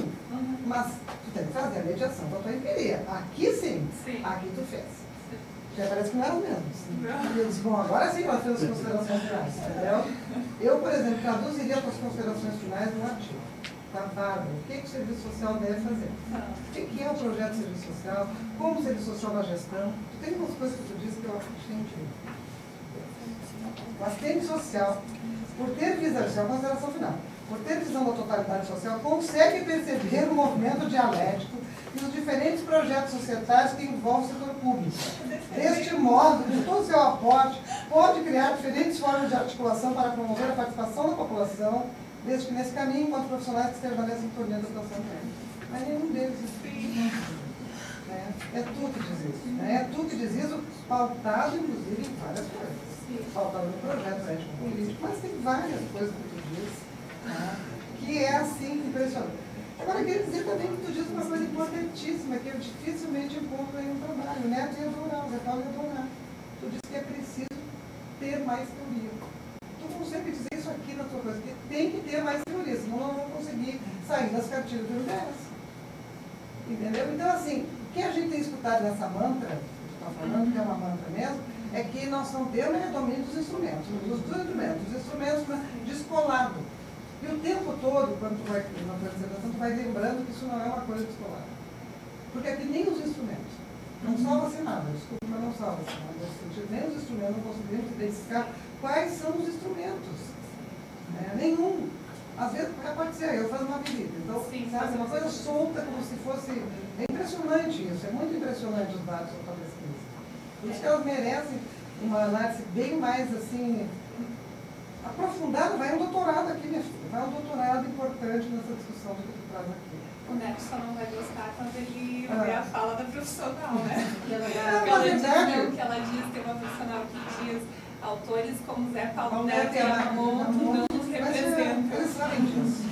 mas tu tem que fazer a mediação da tua empiria. Aqui sim, aqui tu fez. Já parece que não era o mesmo. E eu disse, bom, agora sim nós temos as considerações finais, entendeu? Eu, por exemplo, traduziria as tuas considerações finais no artigo. Tá vago. O que o serviço social deve fazer? O que é o projeto de serviço social? Como o serviço social na gestão? Tu tem umas coisas que tu disse que eu acho que tem sentido. O assistente social, por ter visão, isso é uma consideração final, por ter visão da totalidade social, consegue perceber o movimento dialético e os diferentes projetos societários que envolvem o setor público. Deste modo, com todo o seu aporte, pode criar diferentes formas de articulação para promover a participação da população, desde que nesse caminho, enquanto profissionais que estejam na sintonia da atuação dele. Mas nenhum deles é tu que diz isso. É tu que diz isso, pautado, inclusive, em várias coisas. Pautado no projeto ético-político, mas tem várias coisas que tu diz, que é assim impressionante. Agora, eu queria dizer também que tu diz uma coisa importantíssima, que eu dificilmente encontro em um trabalho, o Neto ia adorar, o Zetão ia adorar. Tu diz que é preciso ter mais teoria. Tu consegue dizer isso aqui na tua coisa, que tem que ter mais teoria, senão nós não vamos conseguir sair das cartilhas do universo. Entendeu? Então, assim, o que a gente tem escutado nessa mantra, que tu está falando, que é uma mantra mesmo, é que nós não temos domínio dos instrumentos, os instrumentos descolado. E o tempo todo, quando tu vai na tua dissertação, tu vai lembrando que isso não é uma coisa descolada. Porque aqui nem os instrumentos, não salva-se nada, desculpa, mas não salva-se nada nesse sentido, nem os instrumentos não conseguimos identificar quais são os instrumentos. Nenhum. Às vezes pode ser, eu faço uma visita, então, sabe, uma coisa solta, como se fosse. É impressionante isso, é muito impressionante os dados da tua pesquisa. Por isso que elas merecem uma análise bem mais assim. Aprofundado, vai um doutorado aqui, minha filha. Vai um doutorado importante nessa discussão que tu traz aqui. O Neto só não vai gostar quando ele ver a fala da profissional, né? Que ela diz, tem uma profissional que diz autores como Zé Paulo Neto e Yamamoto não nos representam. Eles sabem disso.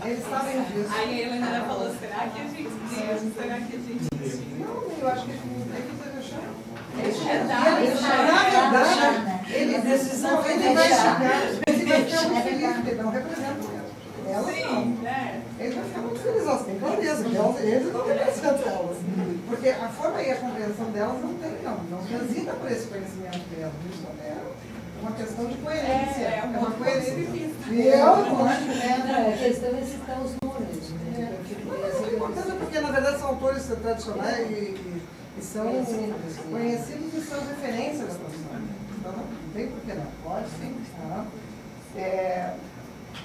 Eles sabem disso. Aí a Helena falou, será que a gente diz? Será que a gente diz? Não, eu acho que a gente tem que deixar. Na verdade, ele vai chegar, ele vai ficar muito feliz, porque não representa mesmo. Elas não. Ele vai ficar muito feliz, elas têm clareza, que eles não representam elas. Porque a forma e a compreensão delas não transita por esse conhecimento delas. Isso é uma questão de coerência. É uma coerência. A questão é citar os números. É importante porque, na verdade, são autores tradicionais e são conhecidos e são referências da profissão. Então, não tem por que não. Pode sim.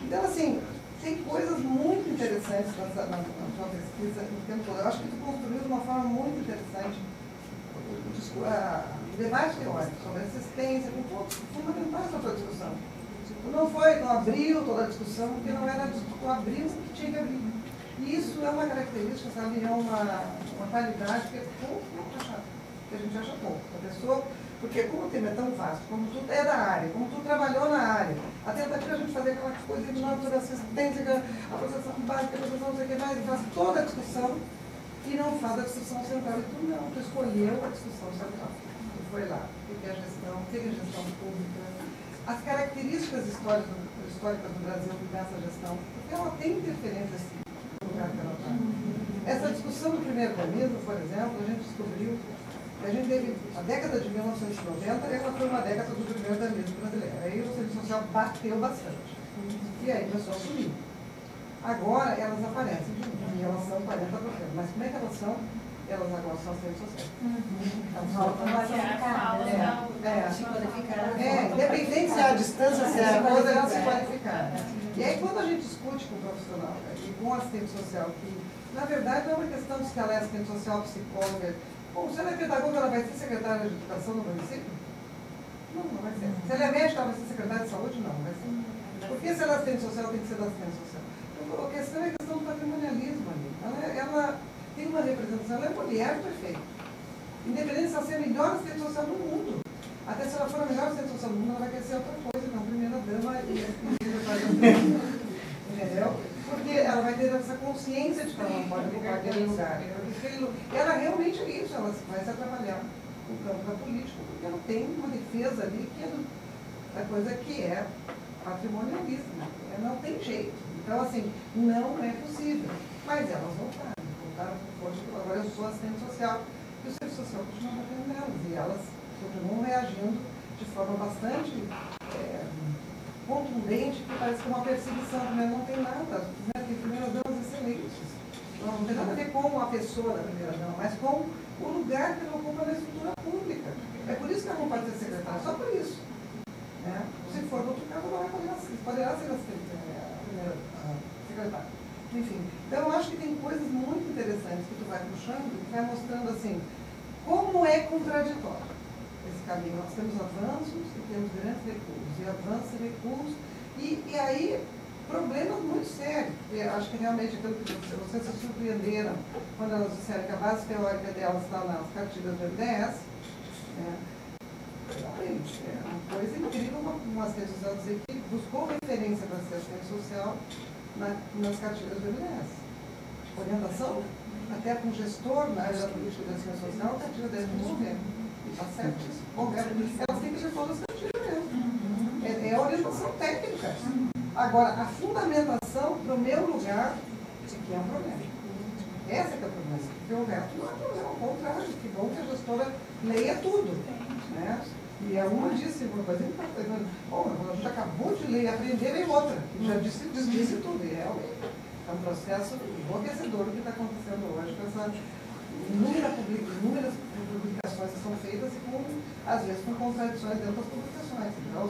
Então, assim, tem coisas muito interessantes na sua pesquisa no tempo todo. Eu acho que tu construiu de uma forma muito interessante o debate teórico sobre assistência, com pontos fundamentais da tua discussão. Tu não abriu toda a discussão, porque não era tu abriu o que tinha que abrir. E isso é uma característica, sabe, é uma qualidade que é pouco achada, que a gente acha pouco. A pessoa, porque como o tema é tão vasto, como tu é da área, como tu trabalhou na área, a tentativa de a gente fazer aquela coisa de toda assistência, a processação básica, a processação não sei o que mais, e faz toda a discussão e não faz a discussão central. E tu não, tu escolheu a discussão central. Tu foi lá, o que é a gestão, o que é a gestão pública, as características históricas do Brasil nessa gestão, porque ela tem interferências no lugar que ela está. Essa discussão do primeiro urbanismo, por exemplo, a gente descobriu que a gente teve a década de 1990, ela foi uma década do primeiro urbanismo brasileiro. Aí o serviço social bateu bastante. E aí começou a sumir. Agora elas aparecem de novo, e elas são 40%. Mas como é que elas são? Elas agora são as redes sociais. Independente se é a distância, se é a coisa, elas se qualificaram. E aí quando a gente discute com o profissional e com o assistente social, que na verdade não é uma questão de se ela é assistente social, psicóloga. Bom, se ela é pedagoga, ela vai ser secretária de educação no município? Não, não vai ser. Se ela é médica, ela vai ser secretária de saúde? Não, não vai ser. Porque se ela é assistente social, tem que ser da assistente social. Então, a questão é a questão do patrimonialismo ali. Ela tem uma representação, ela é mulher perfeita. Independente se ela é melhor assistente social do mundo. Até se ela for a melhor assistente social do mundo, ela vai querer ser outra coisa, não primeira-dama entendeu? Porque ela vai ter essa consciência de que ela não pode ocupar aquele lugar. Ela realmente é isso, ela vai se atrapalhar no campo da política, porque ela tem uma defesa ali que é da coisa que é patrimonialista. Não tem jeito. Então, assim, não é possível. Mas elas voltaram com força. Agora eu sou assistente social e o serviço social continua batendo nelas. E elas continuam reagindo de forma bastante contundente, que parece que é uma perseguição, mas não tem nada. Tem primeiras damas excelentes. Não tem nada a ver com a pessoa da primeira dama, mas com o lugar que ela ocupa na estrutura pública. É por isso que ela não pode ser secretária, só por isso. Né? Se for do outro caso, ela poderá ser a primeira secretária. Enfim, então eu acho que tem coisas muito interessantes que tu vai puxando, que vai mostrando assim, como é contraditório esse caminho. Nós temos avanços e temos grandes recuos, e avanços e recuos, e aí problemas muito sérios. Eu acho que realmente aquilo que vocês se surpreenderam quando elas disseram que a base teórica delas está nas cartilhas do MDS, né? É uma coisa incrível uma assistente social dizer que buscou referência para ser assistente social nas cartilhas do MDS. Orientação, até com o gestor na área da política da assistência social, a cartilha deve morrer. E está certo isso. Elas têm que ler todas as cartilhas mesmo. É a orientação técnica. Agora, a fundamentação para o meu lugar, que é um problema. Esse que é o problema. Porque o resto não é problema, ao contrário. Que bom que a gestora leia tudo. Né? E a uma disse uma coisa importante. A gente acabou de ler e aprender, e outra. Que já disse tudo. E realmente é um processo enlouquecedor o que está acontecendo hoje com essa inúmeras publicações que são feitas e às vezes com contradições dentro das publicações. Então,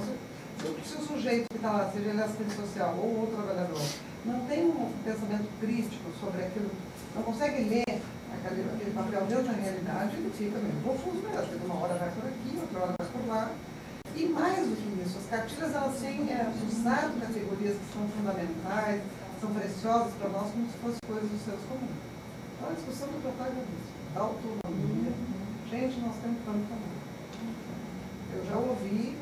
se o sujeito que está lá, seja ele assistente social ou outro trabalhador, não tem um pensamento crítico sobre aquilo, não consegue ler aquele papel dentro da realidade, ele fica meio confuso mesmo, porque uma hora vai por aqui, outra hora vai por lá. E mais do que isso, as cartilhas elas têm usado categorias que são fundamentais, são preciosas para nós como se fossem coisas dos seres comuns. Então a discussão do protagonismo, da autonomia, gente, nós temos tanto tamanho. Eu já ouvi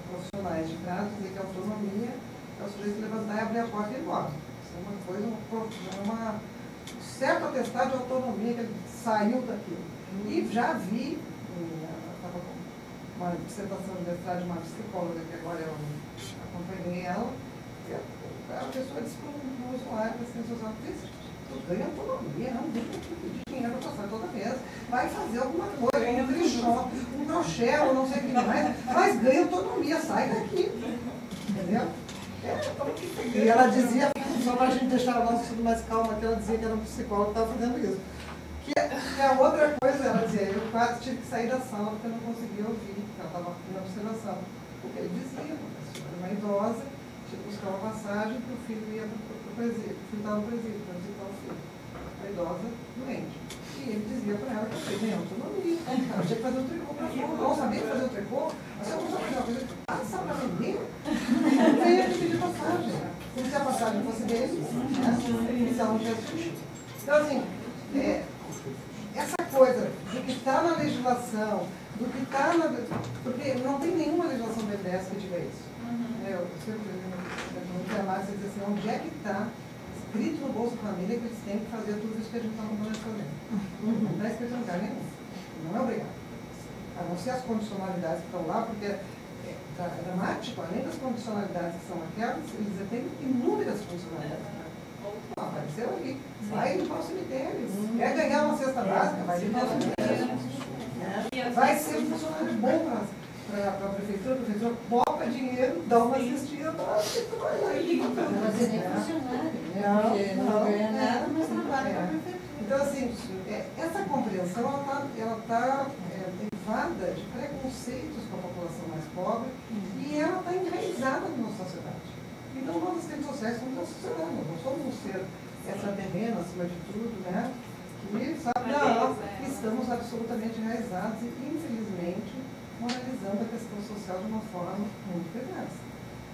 profissionais de trato dizer que a autonomia é o sujeito levantar e abrir a porta e ir embora. Isso é uma coisa, uma certo atestado de autonomia que ele saiu daquilo. E já vi, estava com uma dissertação de mestrado de uma psicóloga, que agora eu acompanhei ela, e a pessoa disse para o usuário da assistência social, tu ganha autonomia, não tem que pedir dinheiro para passar toda vez, vai fazer alguma coisa, um brechó, um crochê, ou não sei o que mais, mas ganha autonomia, sai daqui. Entendeu? E ela dizia, só para a gente deixar o nosso estudo mais calmo, que ela dizia que era um psicólogo que estava fazendo isso. Que a outra coisa, ela dizia, eu quase tive que sair da sala porque eu não conseguia ouvir, porque ela estava na observação. Porque ele dizia, uma idosa, tinha que buscar uma passagem que o filho ia para o presídio, o filho estava no presídio, para visitar o filho. A idosa doente. E ele dizia para ela que eu tinha autonomia. Ela tinha que fazer o tricô para fora. Não sabia fazer o tricô? Mas eu não sabia fazer o tricô. Passa para vender? Não veio de pedir passagem. Se a passagem fosse dele, né? Se ela não tivesse pedido. Então, assim, essa coisa do que está na legislação, do que está na... Porque não tem nenhuma legislação do BNDES que diga isso. Eu sempre dizer assim, onde é que está escrito no Bolsa Família que eles têm que fazer tudo isso que a gente está mandando fazer? Não está escrito em lugar nenhum. Não é obrigado. A não ser as condicionalidades que estão lá, porque é dramático, além das condicionalidades que são aquelas, eles têm inúmeras condicionalidades. Apareceu ali, vai limpar o cemitério. Quer ganhar uma cesta básica, vai limpar o cemitério. Vai ser um funcionário bom para a prefeitura poupa dinheiro, dá uma cestinha para a vai lá e limpa. Não vai ser nem funcionário, porque não ganha nada, mas trabalha para a prefeitura. Então, assim, essa compreensão ela está derivada de preconceitos com a população mais pobre e ela está enraizada na nossa sociedade. Então, nós, assistentes sociais, somos a sociedade, nós não somos um ser extraterreno, acima de tudo, né? Que sabe, não, estamos absolutamente enraizados e, infelizmente, moralizando a questão social de uma forma muito perversa.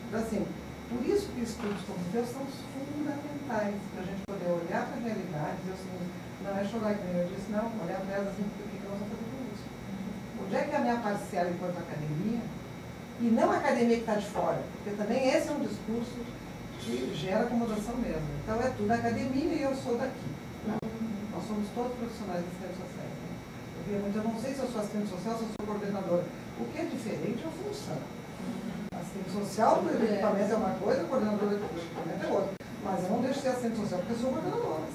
Então, assim, por isso que estudos como os teus são fundamentais para a gente poder olhar para a realidade e dizer assim, não é chorar que nem eu disse, não, olhar para elas assim, o que nós vamos fazer com isso? minha parcela enquanto academia, e não a academia que está de fora, porque também esse é um discurso que gera acomodação mesmo. Então é tudo academia e eu sou daqui. Não. Nós somos todos profissionais de assistência social. Né? Eu não sei se eu sou assistente social, se eu sou coordenadora. O que é diferente é a função. Assistente social do equipamento é uma coisa, coordenadora do equipamento é outra. Mas eu não deixo de ser assistente social porque eu sou coordenadora.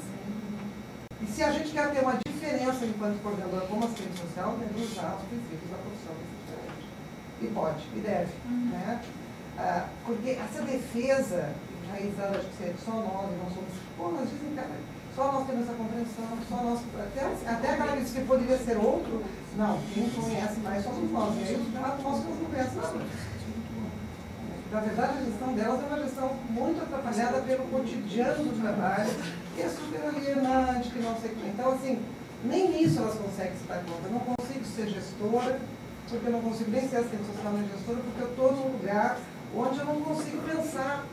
E se a gente quer ter uma diferença enquanto coordenadora como assistente social, deve usar os princípios da profissão que é diferente. E pode, e deve. Né? Porque essa defesa enraizada de que só nós não somos. Pô, nós dizem, cara, só nós temos essa compreensão, só nós. Até aquela que disse que poderia ser outro, não, quem conhece mais somos nós. E aí os nossos não conhecem nada. Na verdade, a gestão delas é uma gestão muito atrapalhada pelo cotidiano do trabalho, que é super alienante, que não sei o quê. Então, assim, nem isso elas conseguem se dar conta. Eu não consigo ser gestora, porque eu não consigo nem ser assistente social nem gestora, porque eu estou num lugar onde eu não consigo pensar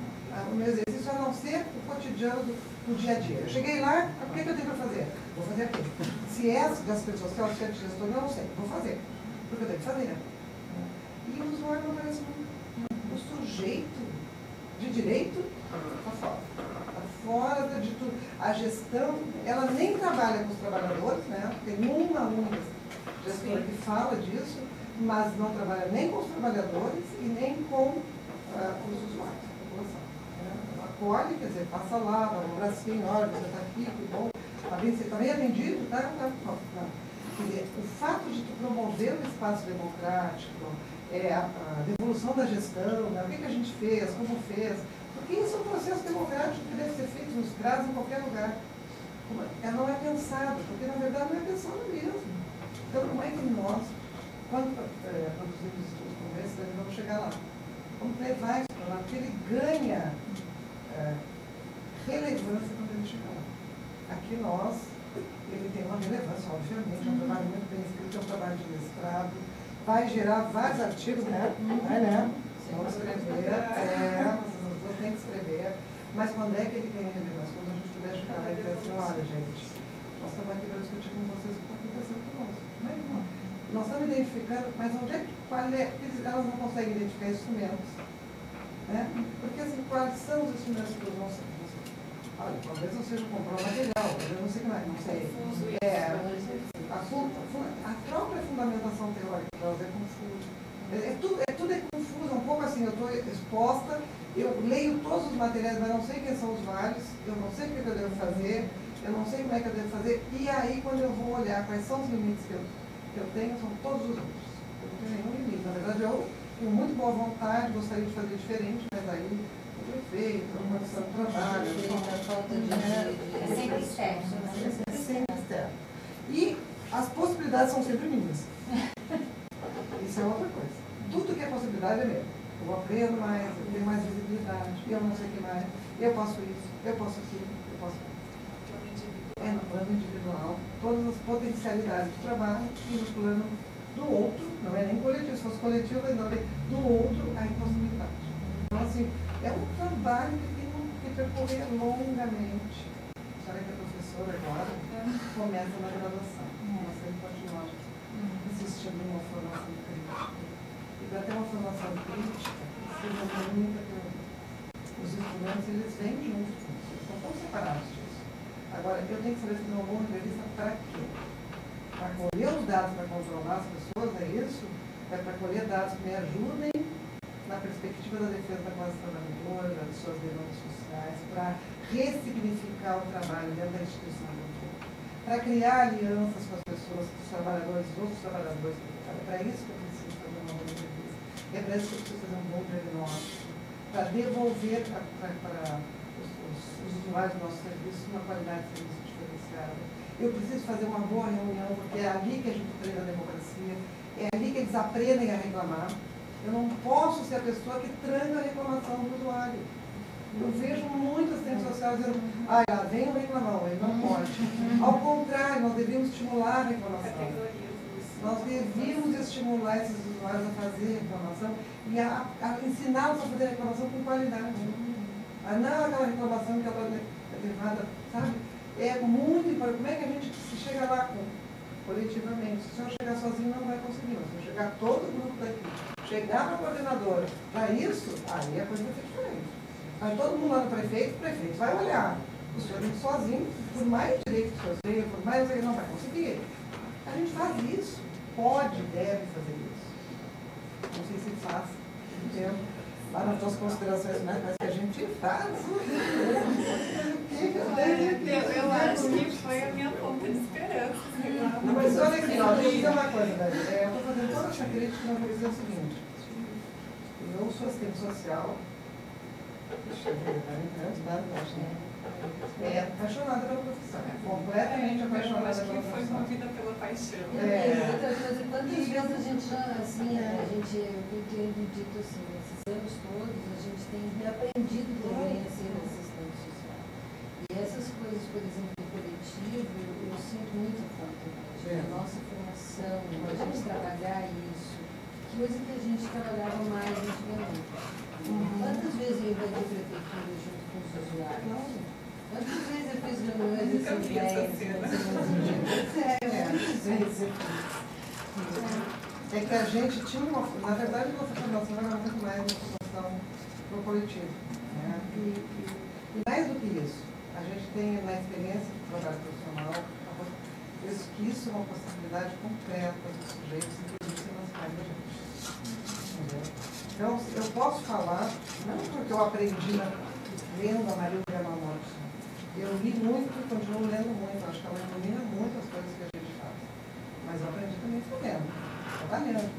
o meu exercício a não ser o cotidiano do dia a dia. Eu cheguei lá, o que eu tenho para fazer? Vou fazer aquilo. Se é de assistente social, se é de gestor, eu não sei. Vou fazer. Porque eu tenho que fazer. E o usuário não parece o sujeito de direito está fora. Está fora de tudo. A gestão, ela nem trabalha com os trabalhadores, né? Tem uma única gestora que fala disso, mas não trabalha nem com os trabalhadores e nem com os usuários, a população. Ela acolhe, quer dizer, passa lá, dá um bracinho, olha, você está aqui, que bom, você está bem atendido, tá? Não. Quer dizer, o fato de tu promover o espaço democrático, a devolução da gestão, né? O que a gente fez, como fez, porque isso é um processo democrático que deve ser feito nos CRAS em qualquer lugar. Ela não é pensada, porque na verdade não é pensada mesmo. Então, como é que nós, quando produzimos estudos como esse, vamos chegar lá? Vamos levar isso para lá, porque ele ganha relevância quando ele chega lá. Aqui ele tem uma relevância, obviamente, é um trabalho muito bem escrito, é um trabalho de mestrado, vai gerar vários artigos, né? Vai, né? Vamos escrever, você tem que escrever, mas quando é que ele tem relevância? Quando a gente puder chegar lá e dizer assim, olha, gente, nós estamos aqui para discutir com vocês o que está acontecendo conosco. Nós estamos identificando, mas onde é que, elas não conseguem identificar instrumentos, né? Porque assim, quais são os instrumentos que eles vão ser? Olha, talvez não seja comprar um material, talvez não sei o que mais, não sei. A própria fundamentação teórica delas é confusa. Tudo é confuso, um pouco assim, eu estou exposta, eu leio todos os materiais, mas não sei quem são os usuários, eu não sei o que eu devo fazer, eu não sei como é que eu devo fazer, e aí quando eu vou olhar quais são os limites que eu tenho, são todos os outros. Eu não tenho nenhum limite. Na verdade, eu, com muito boa vontade, gostaria de fazer diferente, mas aí o prefeito, a condição de trabalho, a falta de é sempre externo. É sempre externo. E as possibilidades são sempre minhas. Isso é outra coisa. Tudo que é possibilidade é meu. Eu aprendo mais, eu tenho mais visibilidade, eu não sei o que mais, eu posso isso, eu posso aquilo, eu posso aquilo. É no plano individual, todas as potencialidades do trabalho e no plano do outro, não é nem coletivo, se fosse coletivo, não é do outro a impossibilidade. Então, assim, é um trabalho que tem que percorrer longamente. A senhora que é professora agora, começa na graduação, mas sempre continua insistindo em uma formação crítica. E para ter uma formação crítica, precisa muita teoria. Os instrumentos, eles vêm juntos, eles não estão separados disso. Agora, eu tenho que saber fazer uma boa entrevista para quê? Para colher os dados para controlar as pessoas, é isso? É para colher dados que me ajudem na perspectiva da defesa da classe trabalhadora, das suas demandas sociais, para ressignificar o trabalho dentro da instituição do todo, para criar alianças com as pessoas, com os trabalhadores, os outros trabalhadores. É para isso que eu preciso fazer uma boa entrevista. É para isso que eu preciso fazer um bom diagnóstico, para devolver para os usuários do nosso serviço uma qualidade de serviço diferenciada. Eu preciso fazer uma boa reunião, porque é ali que a gente treina a democracia, é ali que eles aprendem a reclamar. Eu não posso ser a pessoa que tranca a reclamação do usuário. Eu vejo muitas assistentes sociais dizendo, lá vem o reclamão, ele não pode. Ao contrário, nós devíamos estimular a reclamação. Nós devíamos estimular esses usuários a fazer reclamação e a ensiná-los a fazer reclamação com qualidade. Não aquela reclamação que ela é levada, sabe? É muito importante. Como é que a gente chega lá com coletivamente. Se o senhor chegar sozinho, não vai conseguir. Mas se eu chegar todo o grupo daqui, chegar para a coordenadora, para isso, aí a coisa vai ser diferente. Aí todo mundo lá no prefeito, o prefeito vai olhar. O senhor indo sozinho, por mais direito que o senhor tenha, por mais ele não vai conseguir. A gente faz isso. Pode, deve fazer isso. Não sei se faz, entendo. Lá nas suas considerações finais, mas que a gente faz. Eu acho que foi a minha ponta de esperança. Não, mas olha aqui, ó, deixa eu dizer uma coisa, velho. Eu estou fazendo toda essa crítica, mas vou dizer o seguinte. Eu sou assistente social. Deixa eu ver, apaixonada pela profissão. Completamente apaixonada pela profissão. Foi movida pela paixão. Outra coisa, quantas vezes a gente já, assim, eu tenho dito assim, nesses anos todos, a gente tem reaprendido também a ser assistente social. E essas coisas, por exemplo, do coletivo, eu sinto muita falta da nossa formação, a gente trabalhar isso, coisa que a gente trabalhava mais antigamente. Quantas vezes eu invadi a prefeitura junto com os usuários? Quantas vezes eu fiz reuniões É que a gente tinha uma... Na verdade, a nossa formação era muito mais uma formação pro coletivo. Né? E mais do que isso, a gente tem na experiência do trabalho profissional, que isso é uma possibilidade concreta dos sujeitos introduzir nas caras da gente. Entendeu? Então, eu posso falar, não porque eu aprendi lendo a Maria Yamamoto. Eu li muito e continuo lendo muito. Acho que ela ilumina muito as coisas que a gente faz. Mas eu aprendi também fazendo, trabalhando,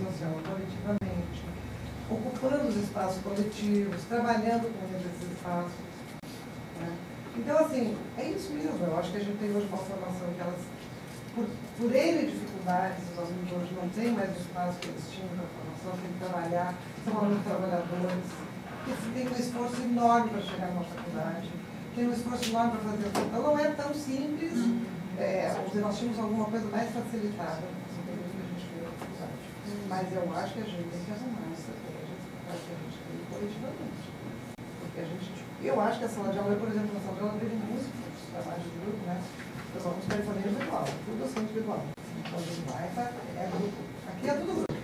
social, coletivamente, ocupando os espaços coletivos, trabalhando com esses espaços. Né? Então, assim, é isso mesmo. Eu acho que a gente tem hoje uma formação que elas, por N dificuldades, os alunos hoje não têm mais o espaço que eles tinham na formação, tem que trabalhar, são alunos trabalhadores, que tem um esforço enorme para chegar na faculdade, tem um esforço enorme para fazer. Então não é tão simples, nós tínhamos alguma coisa mais facilitada, mas eu acho que a gente tem que arrumar estratégias para que a gente tenha coletivamente. Porque eu acho que a sala de aula, por exemplo, na sala de aula teve muitos trabalhos de grupo, né? Nós vamos para a família individual, tudo assim individual. Então a gente vai, é grupo. Aqui é tudo grupo.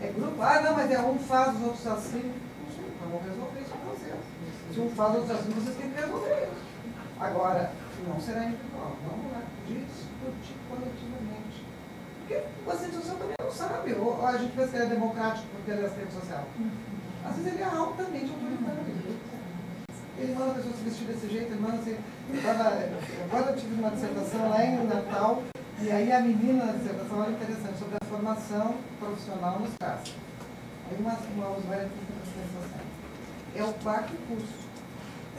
É grupo, não, mas um faz, os outros assim. Vamos resolver isso com vocês. Se um faz, outros assim, vocês têm que resolver isso. Agora, não será individual. Vamos lá, discutir coletivamente. Porque o assistente social também não sabe. Ou a gente pensa que ele é democrático porque ele é assistente social. Às vezes ele é altamente autoritário. Ele manda a pessoa se vestir desse jeito, ele manda assim. Agora eu tive uma dissertação lá em Natal, e aí a menina na dissertação era interessante, sobre a formação profissional nos CAS. Aí uma usuária fez a dissertação. É o quarto curso.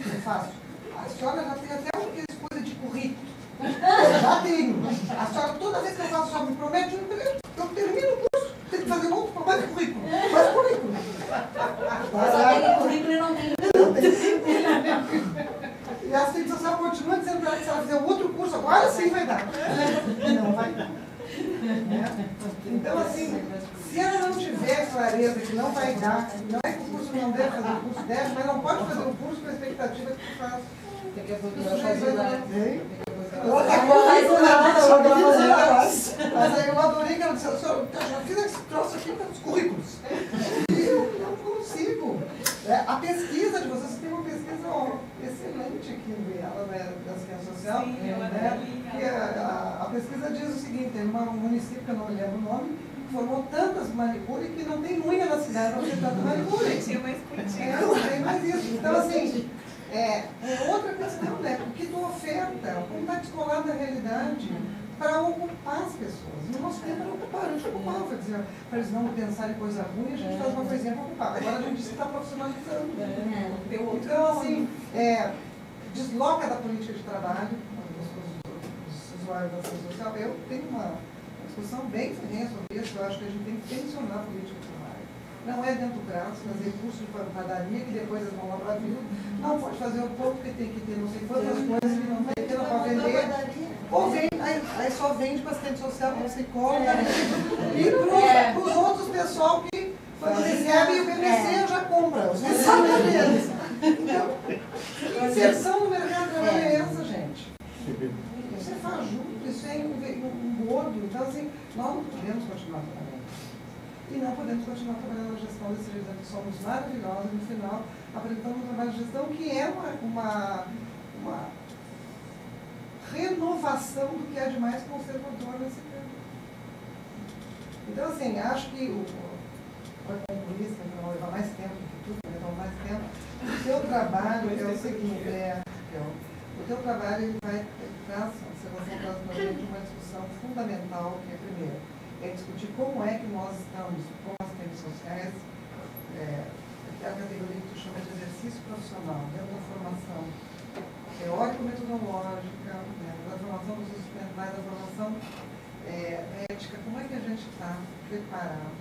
Eu faço. A senhora já tem até uma coisa de currículo. Eu já tenho. A senhora, toda vez que eu faço, só me promete um emprego. Eu termino o curso, tem que fazer um outro, mais currículo. Mais currículo. Só tem currículo e não tem. E a assistente social continua dizendo para ela que se ela fizer um outro curso, agora sim vai dar. Não vai dar. Então, assim, se ela não tiver clareza que não vai dar, não é que o curso não deve fazer, o curso deve, mas não pode fazer o curso com a expectativa que tu faz. Tem que fazer Mas aí eu adorei que ela disse, eu já fiz esse troço aqui para os currículos. E eu não consigo. A pesquisa de vocês tem uma pesquisa excelente aqui no IELA, da Ciência Social. Sim, que a pesquisa diz o seguinte, tem um município, que eu não me lembro o nome, que formou tantas manicure que não tem unha na cidade para ter tanta manicure. Tinha mais curtinho. Não tem mais isso. Então, assim, é outra questão, né? O que tu oferta, como está descolado da realidade, para ocupar as pessoas. No nosso tempo era ocupar, a gente ocupava, para eles não pensarem em coisa ruim, a gente faz uma coisinha para ocupar. Agora a gente diz que está profissionalizando. Então, assim, desloca da política de trabalho, os usuários da ciência social. Eu tenho uma discussão bem ferrenha sobre isso, eu acho que a gente tem que tensionar a política de trabalho. Não é dentro do grátis, fazer curso de padaria, que depois eles vão lá para a vida. Não pode fazer o pouco que tem que ter não sei quantas coisas que não tem que não pode vender. Ou vende, aí só vende para assistente social, para psicóloga. E para os outros pessoal que, quando recebem o BPC, já compra. Os pessoal deles. Então, inserção no mercado de trabalho é essa, gente. Você faz junto, isso é um gordo. Então, assim, nós não podemos continuar trabalhando. E não podemos continuar trabalhando na gestão desse jeito, que somos maravilhosos, no final, apresentamos um trabalho de gestão que é uma renovação do que é de mais conservador nesse tempo. Então, assim, acho que para concluir, isso não vai levar mais tempo do que tudo, vai levar mais tempo. O teu trabalho é o seguinte, o teu trabalho ele vai traz a observação traz para a gente uma discussão fundamental, que é primeiro, é discutir como é que nós estamos com as redes sociais, a categoria que tu chama de exercício profissional, dentro da formação teórico-metodológica, da formação dos usos mentais, da formação ética, como é que a gente está preparado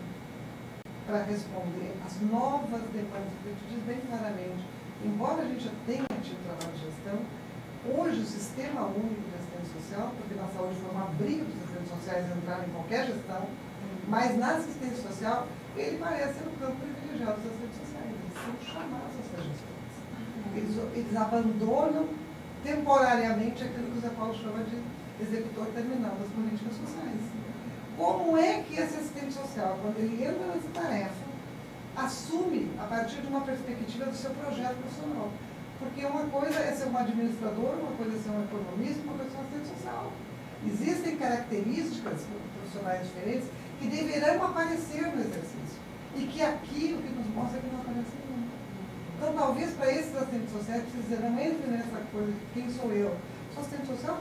para responder às novas demandas, porque tu diz bem claramente, embora a gente já tenha tido trabalho de gestão, hoje o sistema único de assistência social, porque na saúde foi uma briga dos assistentes sociais entrar em qualquer gestão, mas na assistência social, ele parece ser um campo privilegiado dos assistentes sociais, eles são chamados a ser gestores. Eles abandonam temporariamente aquilo que o Zé Paulo chama de executor terminal das políticas sociais. Como é que esse assistente social, quando ele entra nessa tarefa, assume a partir de uma perspectiva do seu projeto profissional? Porque uma coisa é ser um administrador, uma coisa é ser um economista, uma coisa é ser um assistente social. Existem características profissionais diferentes que deverão aparecer no exercício. E que aqui, o que nos mostra é que não aparece nunca. Então, talvez para esses assistentes sociais, precise dizer, não entre nessa coisa de quem sou eu. Sou assistente social,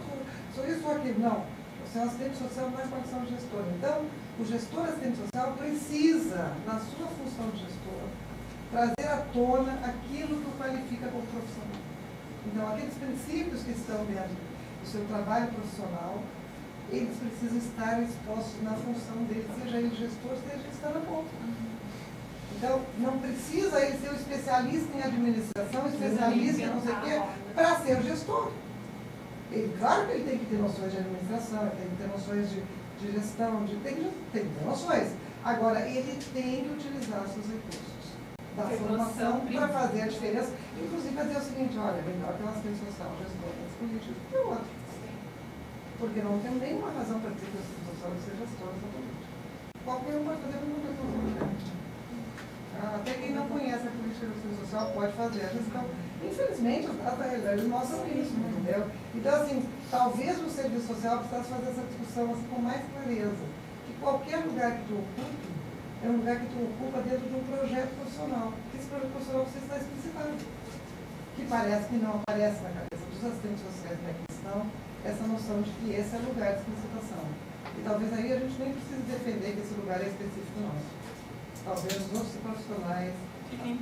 sou isso ou aquilo. Não. Você é um assistente social na condição de gestor. Então, o gestor assistente social precisa, na sua função de gestor, trazer à tona aquilo que o qualifica como profissional. Então, aqueles princípios que estão dentro do seu trabalho profissional, eles precisam estar expostos na função dele, seja ele gestor, seja ele estar na ponta. Então, não precisa ele ser um especialista em administração, especialista em não sei o quê, para ser gestor. Ele, claro que ele tem que ter noções de administração, ele tem que ter noções de gestão, tem que ter noções. Agora, ele tem que utilizar seus recursos da formação para fazer a diferença, inclusive fazer o seguinte, olha, melhor que uma assistente social, gestor das políticas do que o outro. Porque não tem nenhuma razão para dizer que o assistente social seja gestor da política. Qualquer um pode fazer a mesma coisa. Até quem não conhece a política da assistência social pode fazer a gestão. Infelizmente, os dados da realidade mostram isso, entendeu? Então, assim, talvez o serviço social precisasse fazer essa discussão assim, com mais clareza. Que qualquer lugar que tu ocupe, é um lugar que tu ocupa dentro de um projeto profissional. Que esse projeto profissional precisa estar explicitado. Que parece que não aparece na cabeça dos assistentes sociais da questão, essa noção de que esse é o lugar de explicitação. E talvez aí a gente nem precise defender que esse lugar é específico nosso. Talvez os outros profissionais ficam,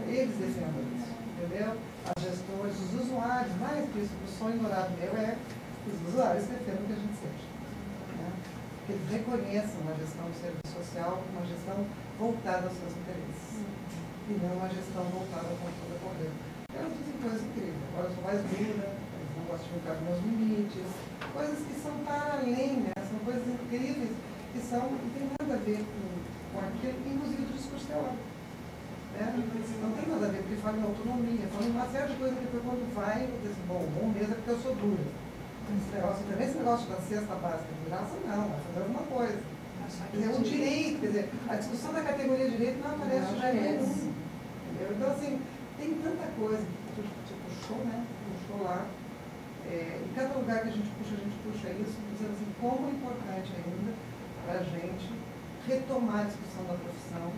eles defendam isso, entendeu? As gestores, os usuários, mais que isso, o sonho dourado meu é que os usuários defendam o que a gente seja. Né? Que eles reconheçam a gestão do serviço social como uma gestão voltada aos seus interesses. E não uma gestão voltada ao controle da pobreza. Elas dizem coisas incríveis. Agora eu sou mais dura, eles não gostam de ficar com meus limites, coisas que são para além, né? São coisas incríveis que são, não tem nada a ver com aquilo, inclusive do discurso teórico. Né? Não tem nada a ver, porque fala em autonomia, fala em uma série de coisas que depois quando vai, eu digo, bom mesmo é porque eu sou dura. Esse negócio da cesta básica de graça, não, vai fazer alguma coisa. Quer dizer, o direito, quer dizer, a discussão da categoria de direito não aparece de jeito nenhum. Então, assim, tem tanta coisa que tu puxou, né? Puxou lá. Em cada lugar que a gente puxa isso, dizendo assim, como é importante ainda para a gente retomar a discussão da profissão,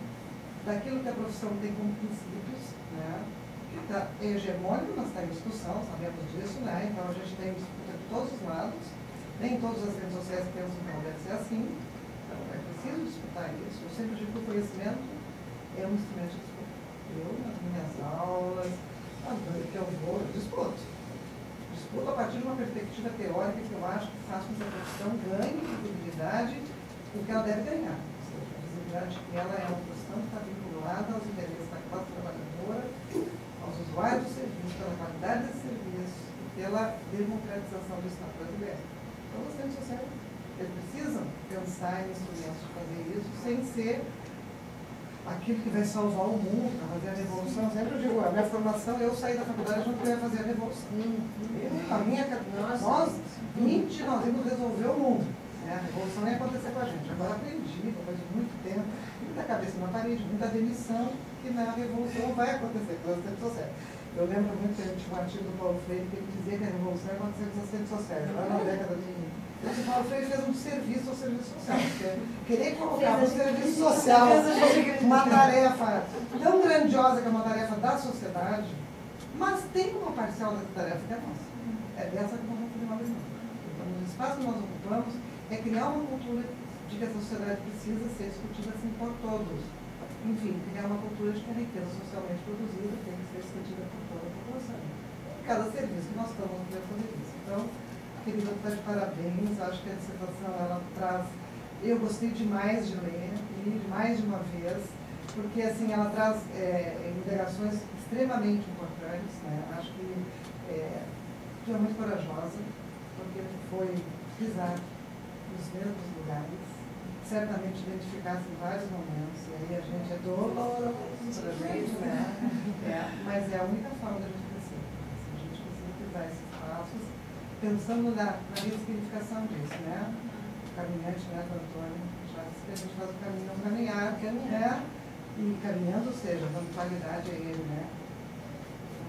daquilo que a profissão tem como princípios, né? Que está hegemônico, mas está em discussão, sabemos disso, né? Então a gente tem disputa de todos os lados, nem todas as redes sociais pensam que não deve ser assim, então é preciso disputar isso. Eu sempre digo que o conhecimento é um instrumento de disputa. Eu, nas minhas aulas, que eu vou, eu disputo a partir de uma perspectiva teórica que eu acho que faz com que a profissão ganhe visibilidade, o que ela deve ganhar. Que ela é uma profissão que está vinculada aos interesses da classe trabalhadora, aos usuários do serviço, pela qualidade desse serviço, pela democratização do Estado brasileiro. Então, os assistentes sociais, eles precisam pensar em instrumentos de fazer isso, sem ser aquilo que vai salvar o mundo, para fazer a revolução. Eu sempre digo, a minha formação, eu saí da faculdade achando que eu ia fazer a revolução. Nós, 20, nós íamos resolver o mundo. Né? A revolução ia acontecer com a gente. Agora aprendi, depois de muito tempo, muita cabeça na parede, muita demissão, que na revolução vai acontecer com as assistentes sociais. Eu lembro muito que tinha um artigo do Paulo Freire que ele dizia que a revolução ia acontecer com as assistentes sociais. Lá na década de... O Paulo Freire fez um serviço ao serviço social. Querer colocar o serviço social uma tarefa tão grandiosa que é uma tarefa da sociedade, mas tem uma parcial dessa tarefa que é nossa. É dessa que nós vamos fazer uma vez mais. Então, o espaço que nós ocupamos é criar uma cultura de que a sociedade precisa ser discutida assim por todos. Enfim, criar uma cultura de que a riqueza socialmente produzida tem que ser discutida por toda a população. Em cada serviço que nós estamos podendo fazer isso. Então, querida, está de parabéns. Acho que a dissertação ela traz. Eu gostei demais de ler, li mais de uma vez, porque assim ela traz indagações extremamente importantes. Né? Acho que tu é muito corajosa, porque tu foi pisar nos mesmos lugares, certamente identificasse em vários momentos, e aí a gente é doloroso para a gente, né? Mas é a única forma da gente crescer. A gente precisa pisar esses passos, pensando na ressignificação disso, né? O caminhante, né, do Antônio, já disse que a gente faz o caminho, não caminhar, né? E caminhando, ou seja, dando qualidade a ele, né?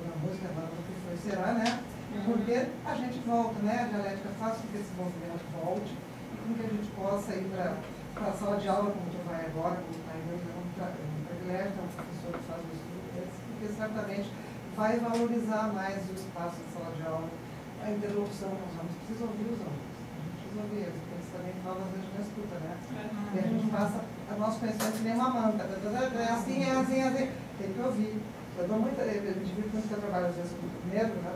Na música, falando o que foi, será, né? Porque a gente volta, né? A dialética faz com que esse movimento volte e com que a gente possa ir para a sala de aula, como tu vai agora, como está indo, é um privilégio ter um professor que faz isso, porque certamente vai valorizar mais o espaço da sala de aula, a interlocução com os homens. Precisa ouvir os homens, a gente precisa ouvir eles, porque eles também falam, às vezes, na escuta, né? E a gente passa o nosso conhecimento que nem uma manta, é assim, é assim, é assim, tem que ouvir. Eu me divido muito que eu trabalho, às vezes, com o negro, né?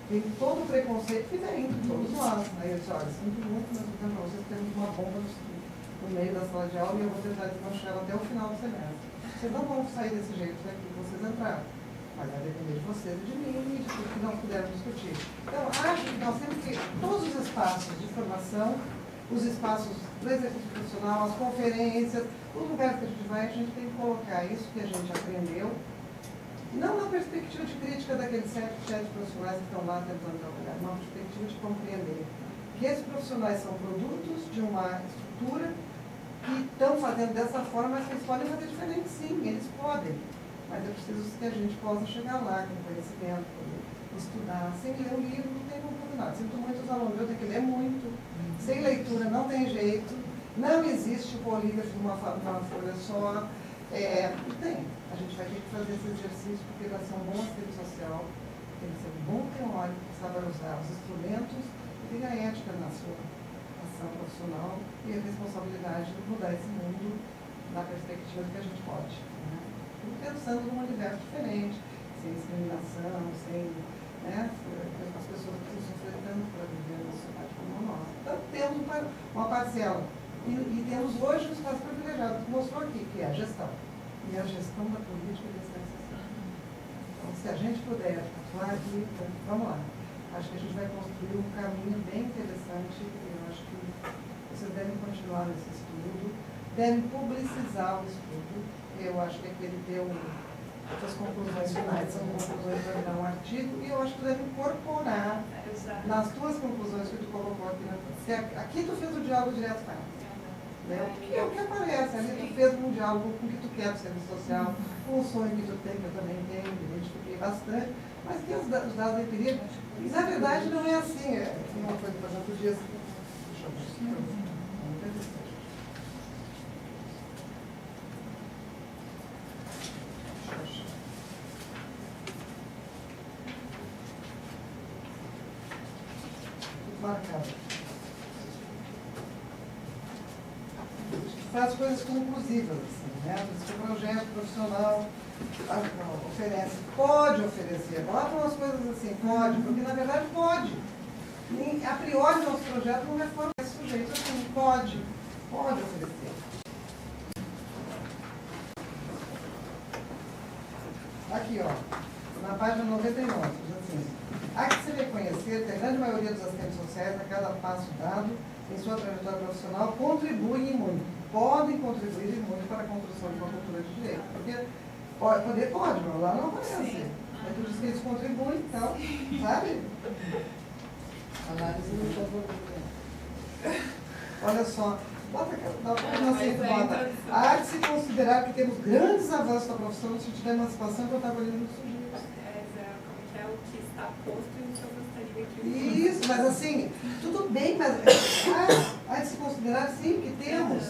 Tem todo o preconceito que vem de todos nós. Aí eu disse, olha, sinto muito, mas eu tenho para vocês, temos uma bomba no meio da sala de aula e eu vou tentar desmanchar ela até o final do semestre. Vocês não vão sair desse jeito daqui que vocês entraram. Mas vai depender de vocês e de mim e de tudo que nós pudermos discutir. Então, acho que nós temos que todos os espaços de formação, os espaços do exercício profissional, as conferências, os lugares que a gente vai, a gente tem que colocar isso que a gente aprendeu, não na perspectiva de crítica daqueles 7 profissionais que estão lá tentando trabalhar, mas na perspectiva de compreender que esses profissionais são produtos de uma estrutura que estão fazendo dessa forma, mas que eles podem fazer diferente, sim, eles podem. Mas é preciso que a gente possa chegar lá com conhecimento, estudar. Sem ler o livro não tem como fazer nada. Sinto muito os alunos, eu tenho que ler muito. Sem leitura não tem jeito. Não existe o polígrafo de uma folha só. Tem. A gente vai ter que fazer esse exercício porque vai ser um bom assistente social, tem que ser um bom teórico, saber usar os instrumentos e ter a ética na sua ação profissional e a responsabilidade de mudar esse mundo na perspectiva que a gente pode. Né? Pensando num universo diferente, sem discriminação, sem, né, as pessoas que estão sofrendo tanto para viver na sociedade como nós. Então, temos uma parcela. E temos hoje um espaço privilegiado, que mostrou aqui, que é a gestão. E a gestão da política desse necessário. Então, se a gente puder atuar aqui, vamos lá. Acho que a gente vai construir um caminho bem interessante. Eu acho que vocês devem continuar nesse estudo, devem publicizar o estudo. Eu acho que aquele teu, as conclusões finais são conclusões para virar um artigo, e eu acho que tu deve incorporar nas tuas conclusões que tu colocou aqui. Aqui tu fez o diálogo direto com ela. Né? Que é o que aparece, ali tu fez um diálogo com o que tu quer do serviço social, com o sonho que tu tem, que eu também tenho, me identifiquei bastante, mas que os dados da empiria, e na verdade não é assim, uma coisa, por exemplo, dias. Deixa eu ver aqui, muito interessante. Tudo marcado. Faz coisas conclusivas, assim, né? Se o projeto profissional oferece, pode oferecer, bota umas coisas assim, pode, porque na verdade pode. E, a priori, nosso projeto não é forma esse sujeito assim, pode oferecer. Aqui, ó, na página 99, diz assim: há que se reconhecer que a grande maioria dos assistentes sociais, a cada passo dado em sua trajetória profissional, contribuem muito. podem contribuir muito para a construção de uma cultura de direito. Porque poder pode, mas lá não aparece. É tudo isso que eles contribuem, então, sabe? Olha só, bota a arte se considerar que temos grandes avanços na profissão no sentido da emancipação e protagonismo do sujeito. Como que é o que está posto e o que eu gostaria que... Isso, mas assim, tudo bem, mas há de se considerar sim que temos,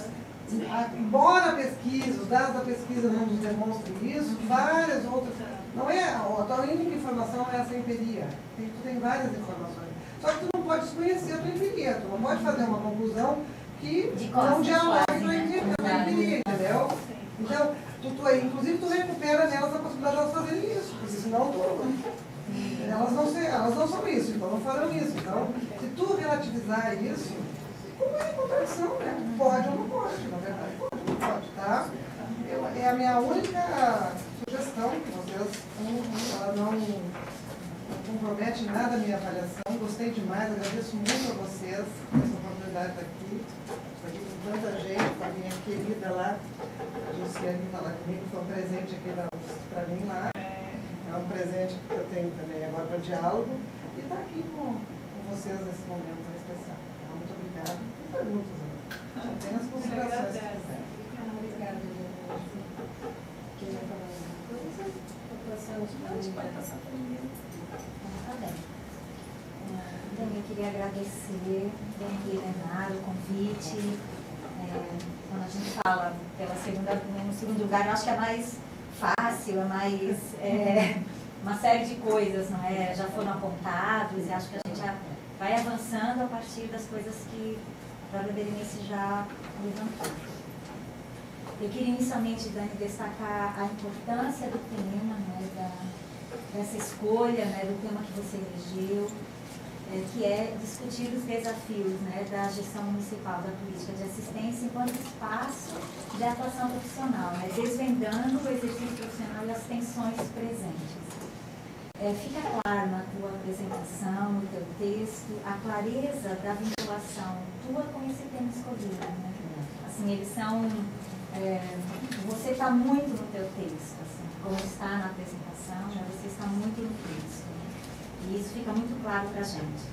embora a pesquisa, os dados da pesquisa não nos demonstrem isso, várias outras, não é, a tua única informação é essa empiria, tu tem várias informações, só que tu não pode desconhecer a tua empiria, tu não pode fazer uma conclusão que não dialogue com a empiria, entendeu? Então, inclusive tu recupera nelas a possibilidade de elas fazerem isso, porque senão elas não são isso, então não farão isso. Então, se tu relativizar isso, como é contradição, né? Pode ou não pode, na verdade, pode ou não pode, tá? É a minha única sugestão, que vocês, ela não compromete nada a minha avaliação, gostei demais, agradeço muito a vocês essa oportunidade de estar aqui com tanta gente, com a minha querida lá, a Luciane está lá comigo, foi um presente aqui para mim lá. É um presente que eu tenho também agora para o diálogo e estar aqui com vocês nesse momento tão especial. Então, muito obrigada. Tem perguntas, né? Apenas considerações. Obrigada, Leonardo. Queria falar alguma coisa? Pode passar para mim. Tá bem. Então, eu queria agradecer, Leonardo, o convite. Quando a gente fala no segundo lugar, eu acho que é mais fácil, é mais uma série de coisas, não é? Já foram apontados e acho que a gente já vai avançando a partir das coisas que a própria Berenice já levantou. Eu queria inicialmente, Dani, destacar a importância do tema, né, dessa escolha, né, do tema que você elegeu, que é discutir os desafios, né, da gestão municipal da política de assistência enquanto espaço de atuação profissional, né, desvendando o exercício profissional e as tensões presentes. Fica claro na tua apresentação, no teu texto, a clareza da vinculação tua com esse tema escolhido, né? Assim, eles são... você está muito no teu texto, assim, como está na apresentação, né, você está muito no texto. E isso fica muito claro para a gente.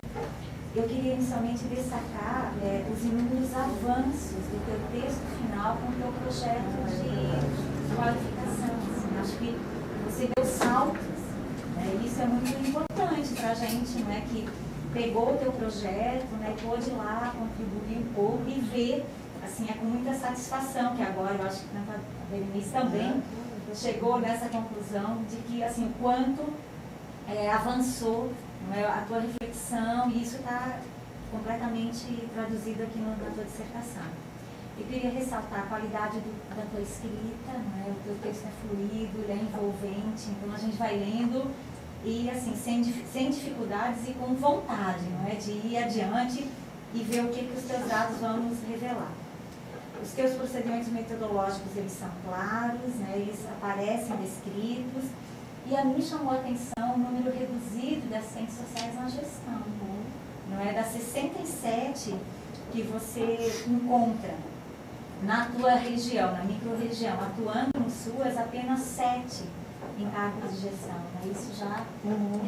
Eu queria inicialmente destacar os inúmeros avanços do teu texto final com o teu projeto de qualificação. Assim. Acho que você deu saltos, né? E isso é muito importante para a gente, né, que pegou o teu projeto, né, e pôde ir lá contribuir um pouco e ver, assim, com muita satisfação, que agora eu acho que a Berenice também chegou nessa conclusão de que, assim, o quanto avançou, não é, a tua reflexão, e isso está completamente traduzido aqui na tua dissertação. Eu queria ressaltar a qualidade da tua escrita, não é, o teu texto é fluido, ele é envolvente, então a gente vai lendo e, assim, sem dificuldades e com vontade, não é, de ir adiante e ver o que os teus dados vão nos revelar. Os teus procedimentos metodológicos, eles são claros, né, eles aparecem descritos. E a mim chamou a atenção o número reduzido das ciências sociais na gestão, não é? Das 67 que você encontra na tua região, na micro-região, atuando no SUAS, apenas 7 em cargos de gestão. Né? Isso já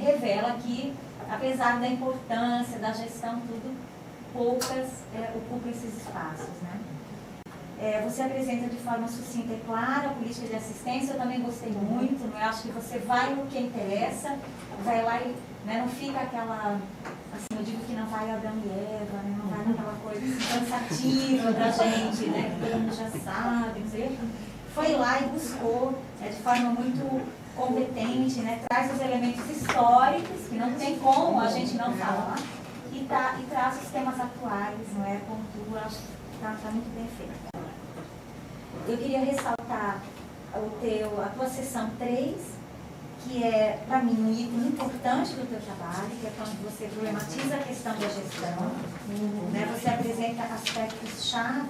revela que, apesar da importância da gestão, poucas ocupam esses espaços, né? Você apresenta de forma sucinta e clara a política de assistência, eu também gostei muito, não é? Acho que você vai no que interessa, vai lá e, né, não fica aquela, assim, eu digo que não vai Adão e Eva, né, não vai naquela coisa assim, cansativa da gente, né, que todo mundo já sabe, não sei. Foi lá e buscou, de forma muito competente, né, traz os elementos históricos, que não tem como a gente não falar, e traz os temas atuais, não é, pontua, acho que está muito bem feito. Eu queria ressaltar a tua seção 3, que é, para mim, um item importante do teu trabalho, que é quando você problematiza a questão da gestão, né? Você apresenta aspectos-chave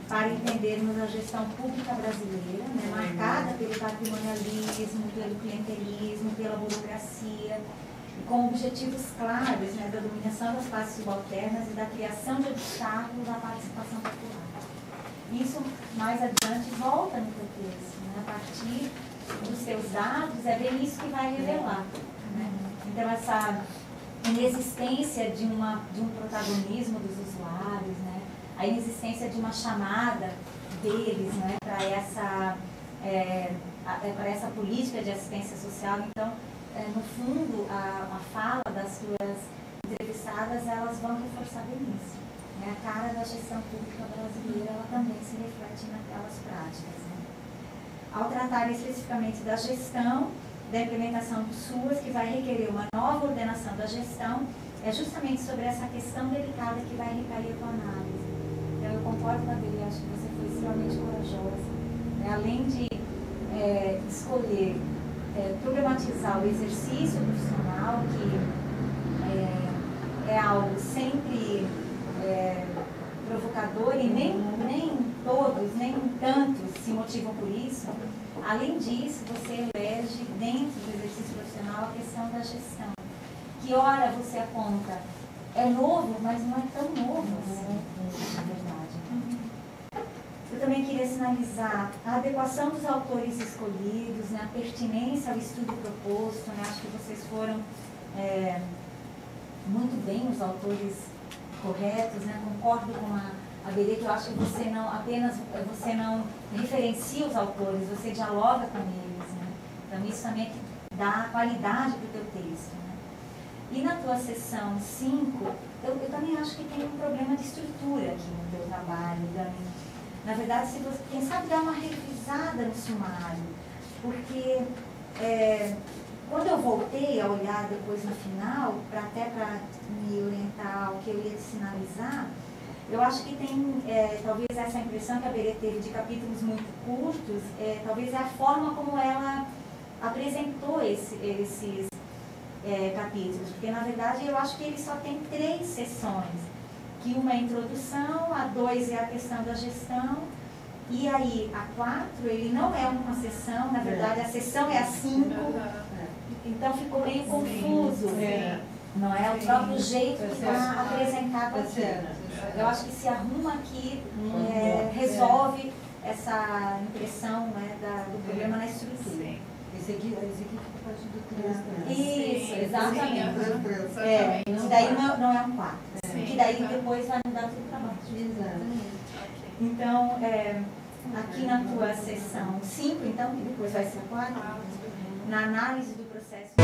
para entendermos a gestão pública brasileira, né? Marcada pelo patrimonialismo, pelo clientelismo, pela burocracia, com objetivos claros, né, da dominação das classes subalternas e da criação de obstáculos à participação popular. Isso mais adiante volta no teu texto, né? A partir dos teus dados, é bem isso que vai revelar, né? Então, essa inexistência de um protagonismo dos usuários, né? A inexistência de uma chamada deles, né? Para essa política de assistência social. Então, no fundo, a fala das tuas entrevistadas, elas vão reforçar bem isso. Né? A cara da gestão pública brasileira, ela também se reflete naquelas práticas. Né? Ao tratar especificamente da gestão, da implementação do SUAS, que vai requerer uma nova ordenação da gestão, é justamente sobre essa questão delicada que vai recair a tua análise. Então, eu concordo com a Beli, acho que você foi extremamente corajosa. Né? Além de escolher problematizar o exercício profissional, que é algo sempre provocador, e nem todos, nem tantos se motivam por isso. Além disso, você elege dentro do exercício profissional a questão da gestão, que ora você aponta, é novo, mas não é tão novo assim, na verdade. Eu também queria sinalizar a adequação dos autores escolhidos, né, a pertinência ao estudo proposto, né, acho que vocês foram muito bem os autores corretos, né, concordo com a Beli, que eu acho que você não referencia os autores, você dialoga com eles, né, então isso também é que dá qualidade para o teu texto. Né. E na tua seção 5, eu também acho que tem um problema de estrutura aqui no teu trabalho, Dani. Na verdade, se você, quem sabe, dar uma revisada no sumário, porque quando eu voltei a olhar depois no final, até para me orientar o que eu ia te sinalizar, eu acho que tem, talvez essa impressão que a Beli teve de capítulos muito curtos, talvez é a forma como ela apresentou esses capítulos, porque na verdade eu acho que ele só tem 3 sessões. Que uma é a introdução, a 2 é a questão da gestão, e aí a 4 ele não é uma sessão, na verdade a sessão é a 5, então ficou meio confuso, não é? O próprio jeito que está apresentado aqui. Eu acho que se arruma aqui, resolve essa impressão, né, do problema na estrutura. Esse aqui fica parte do 3 também. Isso, exatamente. Que daí não é um 4. Que daí depois vai mudar tudo para baixo. Exatamente. Então, aqui na tua seção 5, então, que depois vai ser a 4, na análise do processo.